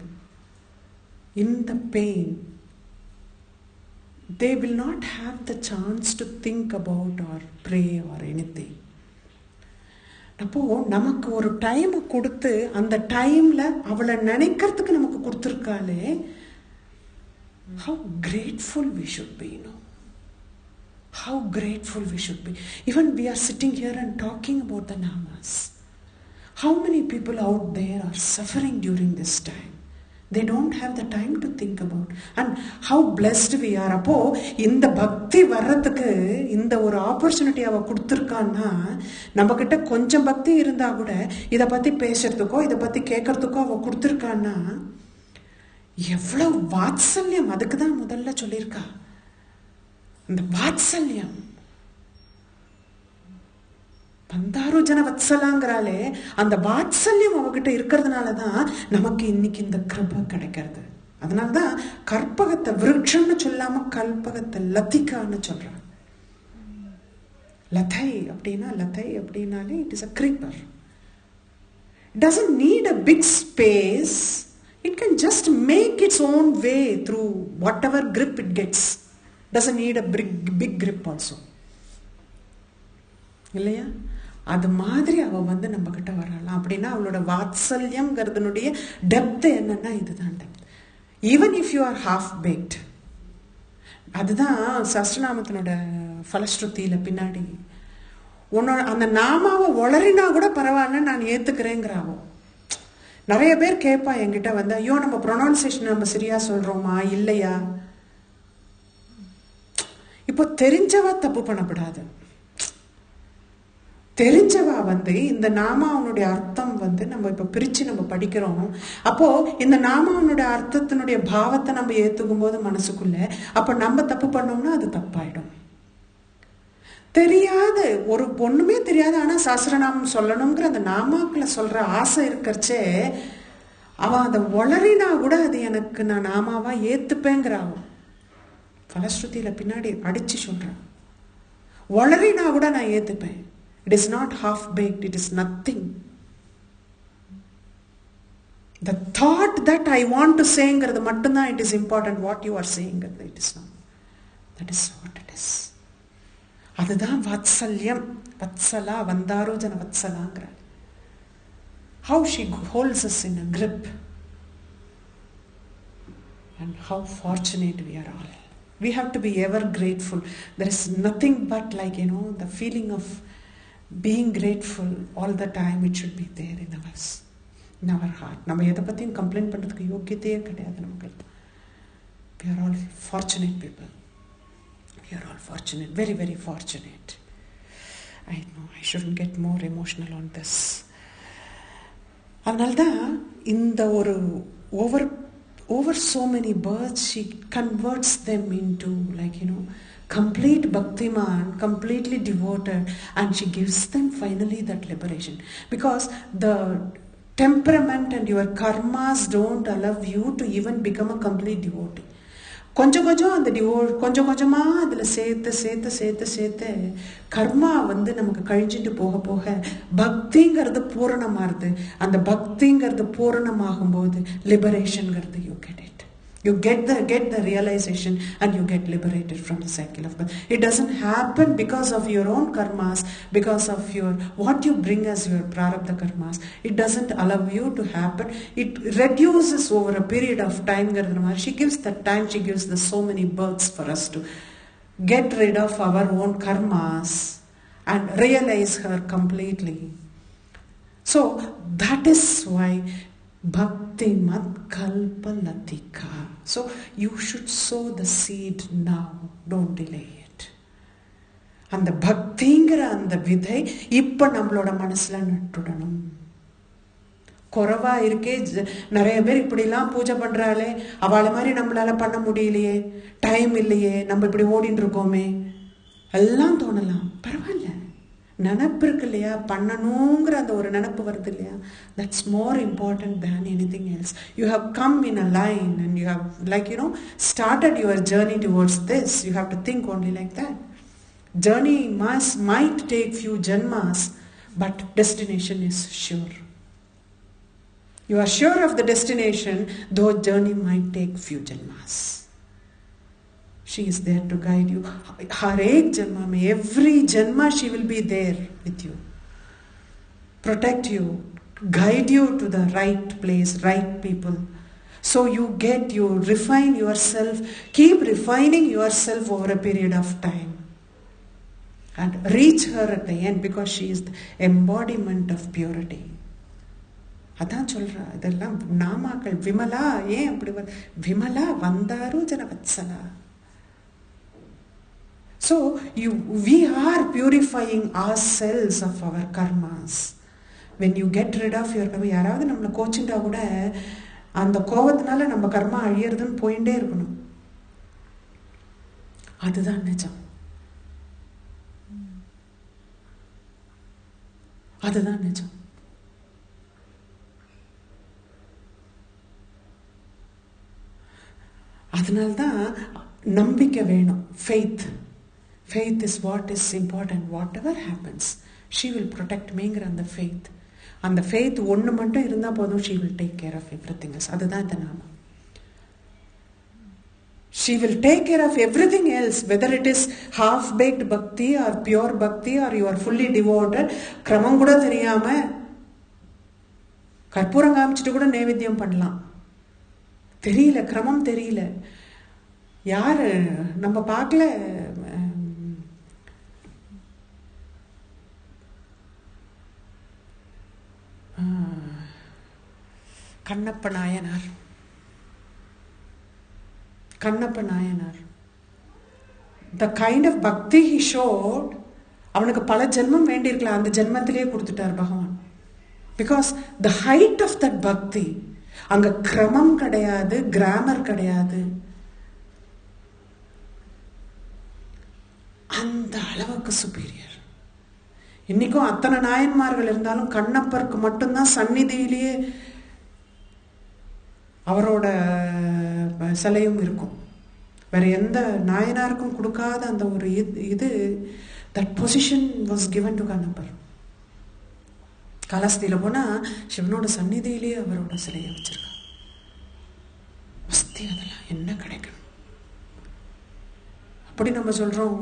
in the pain. They will not have the chance to think about or pray or anything. அப்போ நமக்கு ஒரு time கொடுத்து அந்த டைம்ல அவளை நினைக்கிறதுக்கு நமக்கு கொடுத்துருக்காளே, how grateful we should be, how grateful we should be. Even we are sitting here and talking about the namas. How many people out there are suffering during this time? They don't have the time to think about. And how blessed we are. அப்போ இந்த பக்தி வர்றதுக்கு இந்த ஒரு opportunity அவ கொடுத்துருக்கான்னா, நம்ம கிட்ட கொஞ்சம் பக்தி இருந்தா கூட இதை பத்தி பேசுறதுக்கோ இதை பத்தி கேட்கறதுக்கோ அவ கொடுத்துருக்கான்னா, எவ்வளவு வாத்சல்யம். அதுக்கு தான் முதல்ல சொல்லியிருக்கா இந்த வாத்சல்யம். பந்தாரு ஜன வத்சலாங்கிறாலே, அந்த வாத்சல்யம் அவகிட்ட இருக்கிறதுனால தான் நமக்கு இன்னைக்கு இந்த கிருபை கிடைக்கிறது. அதனால்தான் கற்பகத்தை விருட்சம்னு சொல்லாம கல்பகத்தை லத்திகான்னு சொல்றாங்க. லதை அப்படின்னாலே it is a creeper. It doesn't need a big space. It can just make its own way through whatever grip it gets. Doesn't need a big grip also. இல்லையா? அது மாதிரி அவ நம்ம கிட்ட வரலாம். அப்படின்னா அவளோட வாத்சல்யம்ங்கிறதுனுடைய டெப்த் என்னன்னா இதுதான் depth. Even if you are half fact, அதுதான் சஹஸ்ரநாமத்தினோட ஃபலஸ்ருதியில பின்னாடி உன்னோட அந்த நாமாவை உளறினா கூட பரவாயில்ல நான் ஏத்துக்கிறேங்கிறாவோ. நிறைய பேர் கேட்பா என்கிட்ட ஐயோ நம்ம ப்ரொனவுன்சியேஷன் நம்ம சரியா சொல்றோமா இல்லையா. இப்போ தெரிஞ்சவா தப்பு பண்ணப்படாது. தெரிஞ்சவா இந்த நாமாவனுடைய அர்த்தம் நம்ம இப்ப பிரிச்சு நம்ம படிக்கிறோம். அப்போ இந்த நாமாவனுடைய அர்த்தத்தினுடைய பாவத்தை நம்ம ஏத்துக்கும் போது மனசுக்குள்ள, அப்ப நம்ம தப்பு பண்ணோம்னா அது தப்பாயிடும். தெரியாது, ஒரு பொண்ணுமே தெரியாது, ஆனா சஹஸ்ரநாமம் சொல்லணுங்கிற அந்த நாமாக்களை சொல்ற ஆசை இருக்கிறச்சே, அவன் அதை வளரினா கூட அது எனக்கு நான் நாமாவா ஏத்துப்பேங்கிறான். ஃபலஸ்ருதியில பின்னாடி அடிச்சு சொல்றான், வளரினா கூட நான் ஏத்துப்பேன். It is not half-baked, it is nothing. The thought that I want to say ங்கிறது மட்டும்தான் it is important. What you are saying, it is not. That is what it is. அதுதான் வாத்சல்யம். வத்சலா வந்தாரோ ஜன வத்சலாங்கிற. How she holds us in a grip. And how fortunate we are all. We have to be ever grateful. There is nothing but the feeling of being grateful all the time. It should be there in us, in our heart. நம்ம எதை பத்தியும் complaint பண்றதுக்கு யோக்கியத்தையே கிடையாது நமக்கு. We are all fortunate people. We are all fortunate, very very fortunate. I know I shouldn't get more emotional on this. அதனால்தான் இந்த ஒரு over so many births, she converts them into complete bhaktiman, completely devoted, and she gives them finally that liberation. Because the temperament and your karmas don't allow you to even become a complete devotee. கொஞ்சம் கொஞ்சம் அந்த கொஞ்சம் கொஞ்சமாக அதில் சேர்த்து கர்மா நமக்கு கழிஞ்சிட்டு போக போக பக்திங்கிறது பூரணமாகுது. அந்த பக்திங்கிறது பூரணமாகும்போது லிபரேஷன்ங்கிறது you get the realization and you get liberated from the cycle of birth. It doesn't happen because of your own karmas, because of what you bring as your prarabdha karmas. It doesn't allow you to happen. It reduces over a period of time. She gives the time, she gives the so many births for us to get rid of our own karmas and realize her completely. So that is why Bhakti mat kalpa latika. So you should sow the seed now. Don't delay it. அந்த பக்திங்கிற அந்த விதை இப்ப நம்மளோட மனசுல நட்டுடணும். குறைவா இருக்கே, நிறைய பேர் இப்படிலாம் பூஜை பண்றாளே, அவளை மாதிரி நம்மளால பண்ண முடியலையே, டைம் இல்லையே, நம்ம இப்படி ஓடிட்டு இருக்கோமே எல்லாம் தோணலாம். பரவாயில்ல, நினப்பு இருக்கு இல்லையா, பண்ணணுங்கிற அந்த ஒரு நினப்பு வருது இல்லையா, that's more important than anything else. You have come in a line and you have started your journey towards this. You have to think only like that. Journey might take few janmas, but destination is sure. You are sure of the destination, though journey might take few janmas. She is there to guide you. Har ek janma mein, every janma she will be there with you. Protect you, guide you to the right place, right people. So you refine yourself, keep refining yourself over a period of time. And reach her at the end, because she is the embodiment of purity. அதான் சொல்றா, இதெல்லாம் நாமாக்கள். விமலா, ஏன் அப்படி விமலா வந்தாரு ஜனவத்சலா. So we are purifying ourselves of our karmas. When you get rid of your karma, யாராவது நம்மளை கோச்சுட்டா கூட அந்த கோபத்தினால நம்ம கர்மா அழியறதுன்னு போயிட்டே இருக்கணும். அதுதான் நிஜம். அதுதான் நிஜம். அதனால்தான் நம்பிக்கை வேணும். Faith is what is important. Whatever happens, she will protect meங்கிற அந்த faith. அந்த faith ஒன்று மட்டும் இருந்தால் போதும், she will take care of everything else. அதுதான் இந்த நாமம். She will take care of everything else, whether it is half-baked bhakti or pure bhakti or you are fully devoted. கிரமம் கூட தெரியாம கற்பூரம் காமிச்சிட்டு கூட நைவேத்தியம் பண்ணலாம். தெரியல, கிரமம் தெரியல. யாரு நம்ம பார்க்கல, Kannappa Nayanar. The kind of bhakti he showed, அவனுக்கு பல ஜென்மம் வேண்டியிருக்கலாம், அந்த ஜென்மத்திலேயே கொடுத்துட்டார் பகவான். Because the height of that bhakti, அங்க கிரமம் கிடையாது, கிராமர் கிடையாது. அந்த அளவுக்கு சுப்பீரியர். இன்னைக்கும் அத்தனை நாயன்மார்கள் இருந்தாலும் கண்ணப்பருக்கு மட்டும்தான் சந்நிதியிலேயே அவரோட சிலையும் இருக்கும். வேற எந்த நாயனாருக்கும் கொடுக்காத அந்த ஒரு இது that position was given to Kannappar. காலஸ்தியில போனா சிவனோட சந்நிதியிலேயே அவரோட சிலையை வச்சிருக்காங்க. வஸ்தி அதெல்லாம் என்ன கிடைக்கணும். அப்படி நம்ம சொல்றோம்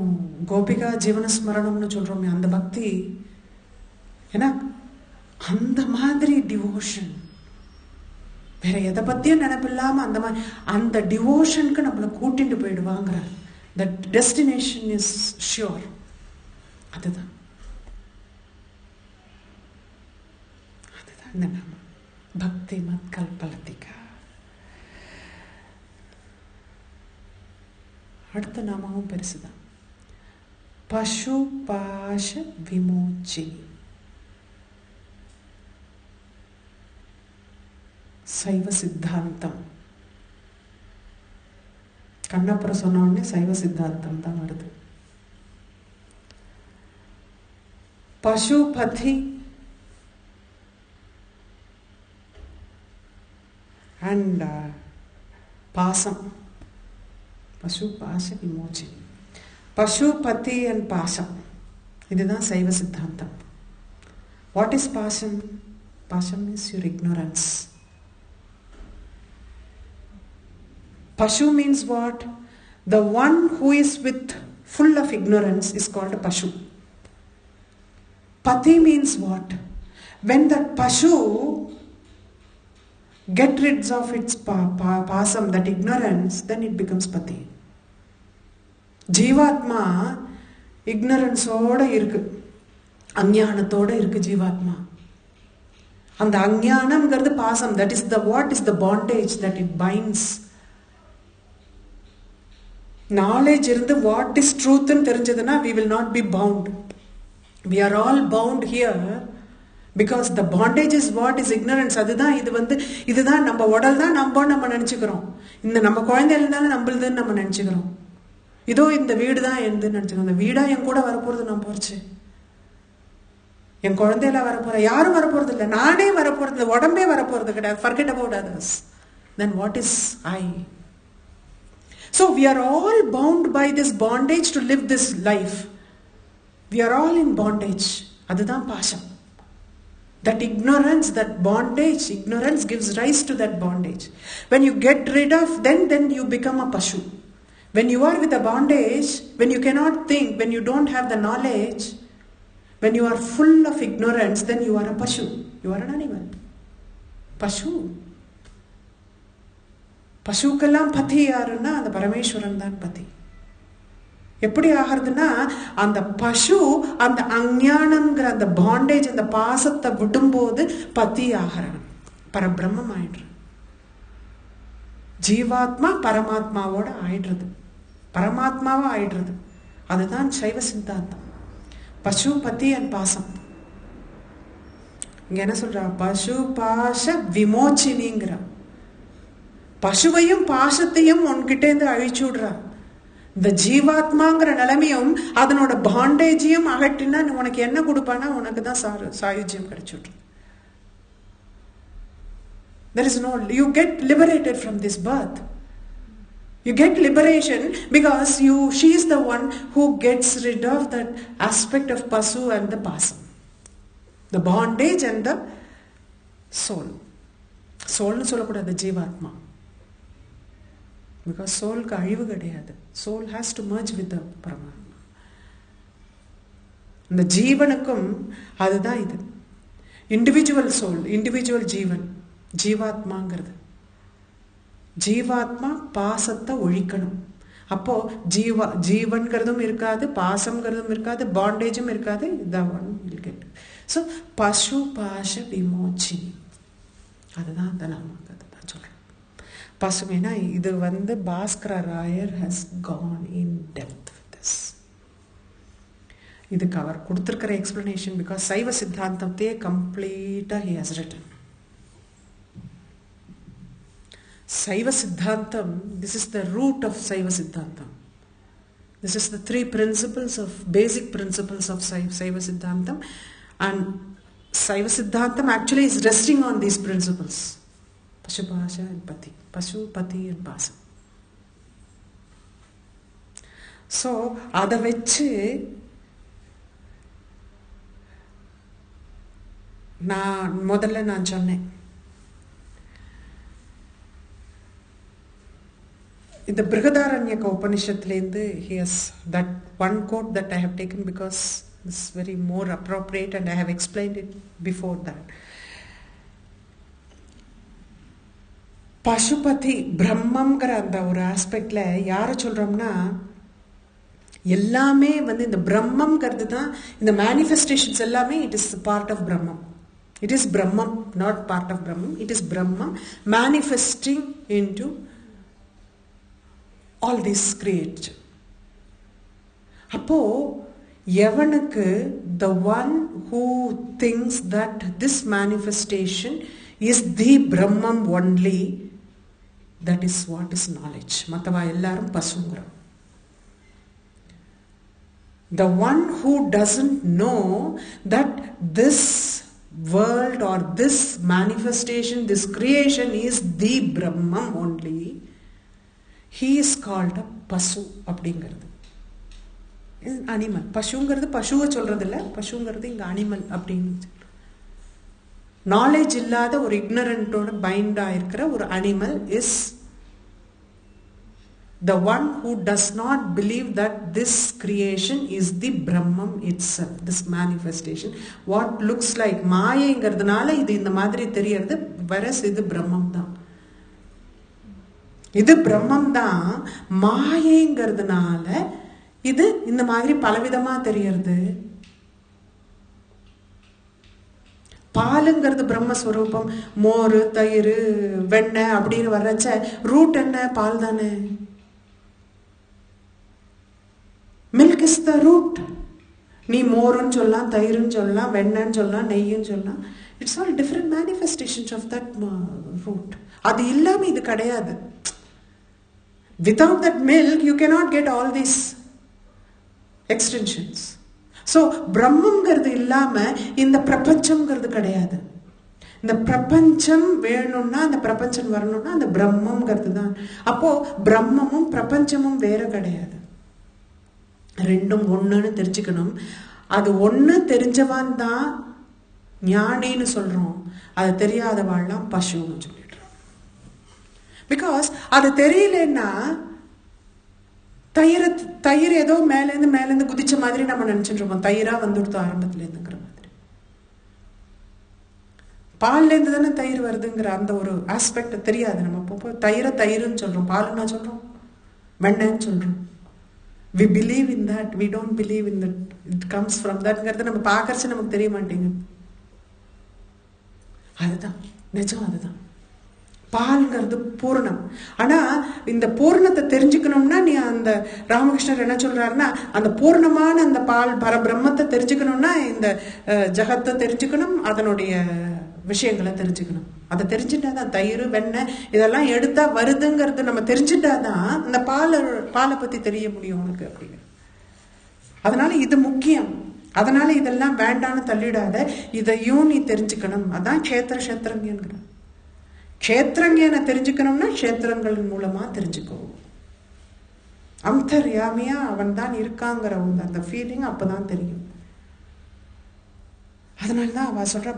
கோபிகா ஜீவனஸ்மரணம்னு சொல்றோமே, அந்த பக்தி, ஏன்னா அந்த மாதிரி டிவோஷன் வேற எதை பத்தியும் நினைப்பில்லாம அந்த டிவோஷனுக்கு நம்மளை கூட்டிட்டு போயிடுவாங்கிறார். The destination is sure. அதுதான் இந்த நாமம் பக்தி மத் கல்பலதிகா. அடுத்த நாமமும் பெருசுதான். பசு பாஷ விமோச்சினி. சைவ சித்தாந்தம். கண்ணப்புறம் சொன்ன உடனே சைவ சித்தாந்தம் தான் வருது. பசுபதி and பாசம். பசு பாச விமோச்சி. பசுபதி and பாசம், இதுதான் சைவ சித்தாந்தம். What is பாசம்? பாசம் is your ignorance. Pashu means what? The one who is with full of ignorance is called a Pashu. Pati means what? When that Pashu get rid of its pasam, that ignorance, then it becomes Pati. Jivatma ignorance oda irukku, அஞ்ஞானத்தோட இருக்கு ஜீவாத்மா. அந்த அஞ்ஞானம்ங்கிறது பாசம். That is the what is the bondage that it binds. Knowledge இருந்து what is truth ன்னு தெரிஞ்சதுன்னா we will not be bound. We are all bound here because the bondage is what is ignorance. அதுதான் இதுதான் நம்ம உடல் தான் நம்ம நினைச்சுக்கிறோம். இந்த நம்ம குழந்தைகள் தான் நம்மளுதுன்னு நம்ம நினைச்சுக்கிறோம். இதோ இந்த வீடு தான் என்னதுன்னு நினைச்சுக்கிறோம். இந்த வீடா என் கூட வரப்போறது நான் போறச்சு, என் குழந்தையெல்லாம் வரப்போற, யாரும் வரப்போறது இல்லை, நானே வரப்போறது, இந்த உடம்பே வரப்போறது கிடையாது. Forget about others. Then what is I? So we are all bound by this bondage to live this life. We are all in bondage. அதுதான் பாசம். That ignorance, that bondage, ignorance gives rise to that bondage. When you get rid of, then you become a Pashu. When you are with a bondage, when you cannot think, when you don't have the knowledge, when you are full of ignorance, then you are a Pashu. You are an animal. Pashu. பசுக்கெல்லாம் பதி யாருன்னா அந்த பரமேஸ்வரன் தான் பதி. எப்படி ஆகிறதுனா அந்த பசு அந்த அஞ்ஞானங்கிற அந்த பாண்டேஜ், அந்த பாசத்தை விடும்போது பதி ஆகிறான், பரபிரம்மம் ஆயிடுறது. ஜீவாத்மா பரமாத்மாவோட ஆயிடுறது, பரமாத்மாவா ஆயிடுறது. அதுதான் சைவ சித்தாந்தம். பசு பதி அண்ட் பாசம். இங்க என்ன சொல்றா? பசு பாச விமோச்சினிங்கிறா. பசுவையும் பாசத்தையும் உன்கிட்ட இருந்து அழிச்சு விடுறா. இந்த ஜீவாத்மாங்கிற நிலைமையும் அதனோட பாண்டேஜையும் அகட்டினா உனக்கு என்ன கொடுப்பானா? உனக்கு தான் சாயுஜ்யம் கிடைச்சுட்டு. There is no, you get liberated from this birth. You get liberation because she is the one who gets rid of that aspect of pasu and the pasam, the bondage and the soul. Soul சொல்லக்கூடாது, ஜீவாத்மா. Because soul-க்கு அழிவு கிடையாது. Soul has to merge with the Paramatma. இந்த ஜீவனுக்கும் அதுதான் இது. Individual soul, individual ஜீவன், ஜீவாத்மாங்கிறது. ஜீவாத்மா பாசத்தை ஒழிக்கணும். அப்போ ஜீவன்கிறதும் இருக்காது, பாசம்ங்கிறதும் இருக்காது, பாண்டேஜும் இருக்காது. that one will get. So பசு பாச விமோச்சினி, அதுதான் அந்த நாம தான் சொல்றேன். பசுமைனா இது Bhaskara Rayar has gone in depth with this. இதுக்கு அவர் கொடுத்திருக்கிற எக்ஸ்பிளனேஷன், பிகாஸ் சைவ சித்தாந்தத்தையே கம்ப்ளீட்டா he has written. சைவ சித்தாந்தம், this is the root of சைவ சித்தாந்தம். This is the three principles of, basic principles of சைவ சித்தாந்தம். And சைவ சித்தாந்தம் actually is resting on these principles. Pashu Pasha and Pati. Pashu, Pati and Pasam. So, அதை வச்சு முதல்ல நான் சொன்னேன், இந்த Brihadaranyaka உபனிஷத்துலேருந்து he has that one quote that I have taken because it's very more appropriate and I have explained it before that. Pasupathi பிரம்மங்கிற அந்த ஒரு ஆஸ்பெக்ட்ல யாரை சொல்றோம்னா, எல்லாமே இந்த பிரம்மங்கிறது தான், இந்த மேனிஃபெஸ்டேஷன்ஸ் எல்லாமே இட் இஸ் பார்ட் ஆஃப் பிரம்மம். இட் இஸ் பிரம்மம், நாட் பார்ட் ஆஃப் பிரம்மம். இட் இஸ் பிரம்மம் manifesting into all this creature. அப்போ எவனுக்கு the one who thinks that this manifestation is the Brahman only. That is what is knowledge. மற்றவா எல்லாரும் பசுங்கிறோம். The one who doesn't know that this world or this manifestation, this creation is the Brahman only, he is called a pasu அப்படிங்கிறது. Animal. பசுங்கிறது பசுவை சொல்றது இல்லை, பசுங்கிறது இங்கே animal அப்படின்னு. Knowledge இல்லாத ஒரு இக்னரண்டோட find ஆயிருக்கிற ஒரு animal is the one who does not believe that this creation is the Brahman itself, this manifestation. What looks like மாயைங்கிறதுனால இது இந்த மாதிரி தெரியறது, whereas இது பிரம்மம் தான். இது பிரம்மம் தான், மாயைங்கிறதுனால இது இந்த மாதிரி பலவிதமா தெரியறது. பாலுங்கிறது பிரம்மஸ்வரூபம். மோர், தயிர், வெண்ணெய் அப்படின்னு வர்றச்ச ரூட் என்ன? பால் தானே. Milk is the root. நீ மோருன்னு சொல்லலாம், தயிர்னு சொல்லலாம், வெண்ணெய்ன்னு சொல்லலாம், நெய்ன்னு சொல்லலாம். It's all different manifestations of that root. அது இல்லாம இது கிடையாது. Without that milk you cannot get all these extensions. So பிரம்மங்கிறது இல்லாம இந்த பிரபஞ்சம்ங்கிறது கிடையாது. இந்த பிரபஞ்சம் வேணும்னா, அந்த பிரபஞ்சம் வரணும்னா அந்த பிரம்மங்கிறது தான். அப்போ பிரம்மமும் பிரபஞ்சமும் வேற கிடையாது, ரெண்டும் ஒண்ணுன்னு தெரிஞ்சுக்கணும். அது ஒண்ணு தெரிஞ்சவான் தான் ஞானின்னு சொல்றோம், அது தெரியாதவாள்லாம் பசுன்னு சொல்லிடுறோம். பிகாஸ் அது தெரியலன்னா தயிர் ஏதோ மேலேருந்து குதிச்ச மாதிரி நம்ம நினைச்சுட்டு இருக்கோம். தயிரா வந்துடுத்தோம் ஆரம்பத்துல இருந்துங்கிற மாதிரி. பால்ல இருந்து தானே தயிர் வருதுங்கிற அந்த ஒரு ஆஸ்பெக்ட் தெரியாது. நம்ம தயிர்னு சொல்றோம், பாலுன்னா சொல்றோம், வெண்ணெய்ன்னு சொல்றோம். We believe in that, we don't believe in that it comes from that. நம்ம பார்க்கறச்சு நமக்கு தெரிய மாட்டேங்குது. அதுதான் நிஜம். அதுதான் பால்ங்கிறது பூர்ணம். ஆனா இந்த பூர்ணத்தை தெரிஞ்சுக்கணும்னா, நீ அந்த ராமகிருஷ்ணர் என்ன சொல்றாருன்னா, அந்த பூர்ணமான அந்த பால் பரபிரம்மத்தை தெரிஞ்சுக்கணும்னா இந்த ஜகத்தை தெரிஞ்சுக்கணும், அதனுடைய விஷயங்களை தெரிஞ்சுக்கணும். அதை தெரிஞ்சுட்டாதான் தயிர், வெண்ணெய் இதெல்லாம் எடுத்தா வருதுங்கிறது நம்ம தெரிஞ்சுட்டாதான் இந்த பாலை பத்தி தெரிய முடியும் உனக்கு அப்படின்னு. அதனால இது முக்கியம். அதனால இதெல்லாம் வேண்டான்னு தள்ளிடாத, இதையும் நீ தெரிஞ்சுக்கணும். அதான் க்ஷேத்திரஞான்கிற. க்ஷேத்திரஞான தெரிஞ்சுக்கணும்னா க்ஷேத்திரங்கள் மூலமா தெரிஞ்சுக்கோ. அந்தர்யாமியா அவன் தான் இருக்காங்கிற அந்த ஃபீலிங் அப்பதான் தெரியும். அதனாலதான் அவ சொல்ற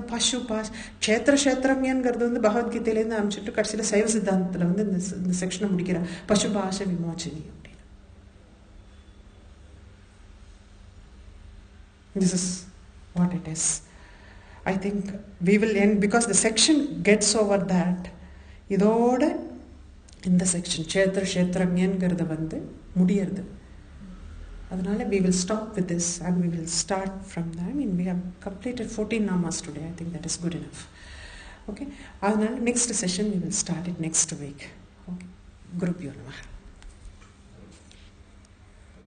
க்ஷேத்திரங்கிறது வந்து பகவத்கீதையிலேருந்து ஆரம்பிச்சுட்டு கடைசியில சைவ சித்தாந்தத்துல வந்து இந்த செக்ஷனை முடிக்கிற பசுபாஷ விமோச்சனி அப்படின்னு. This is what it is. I think we will end because the section gets over that. இதோட இந்த செக்ஷன் க்ஷேத்திரங்கிறது வந்து முடியறது. அதனால we will stop with this and we will start from there. I mean, we have completed 14 namas today. I think that is good enough. Okay. அதனால next session we will start it next week. Okay. Guru Pyo Namaha.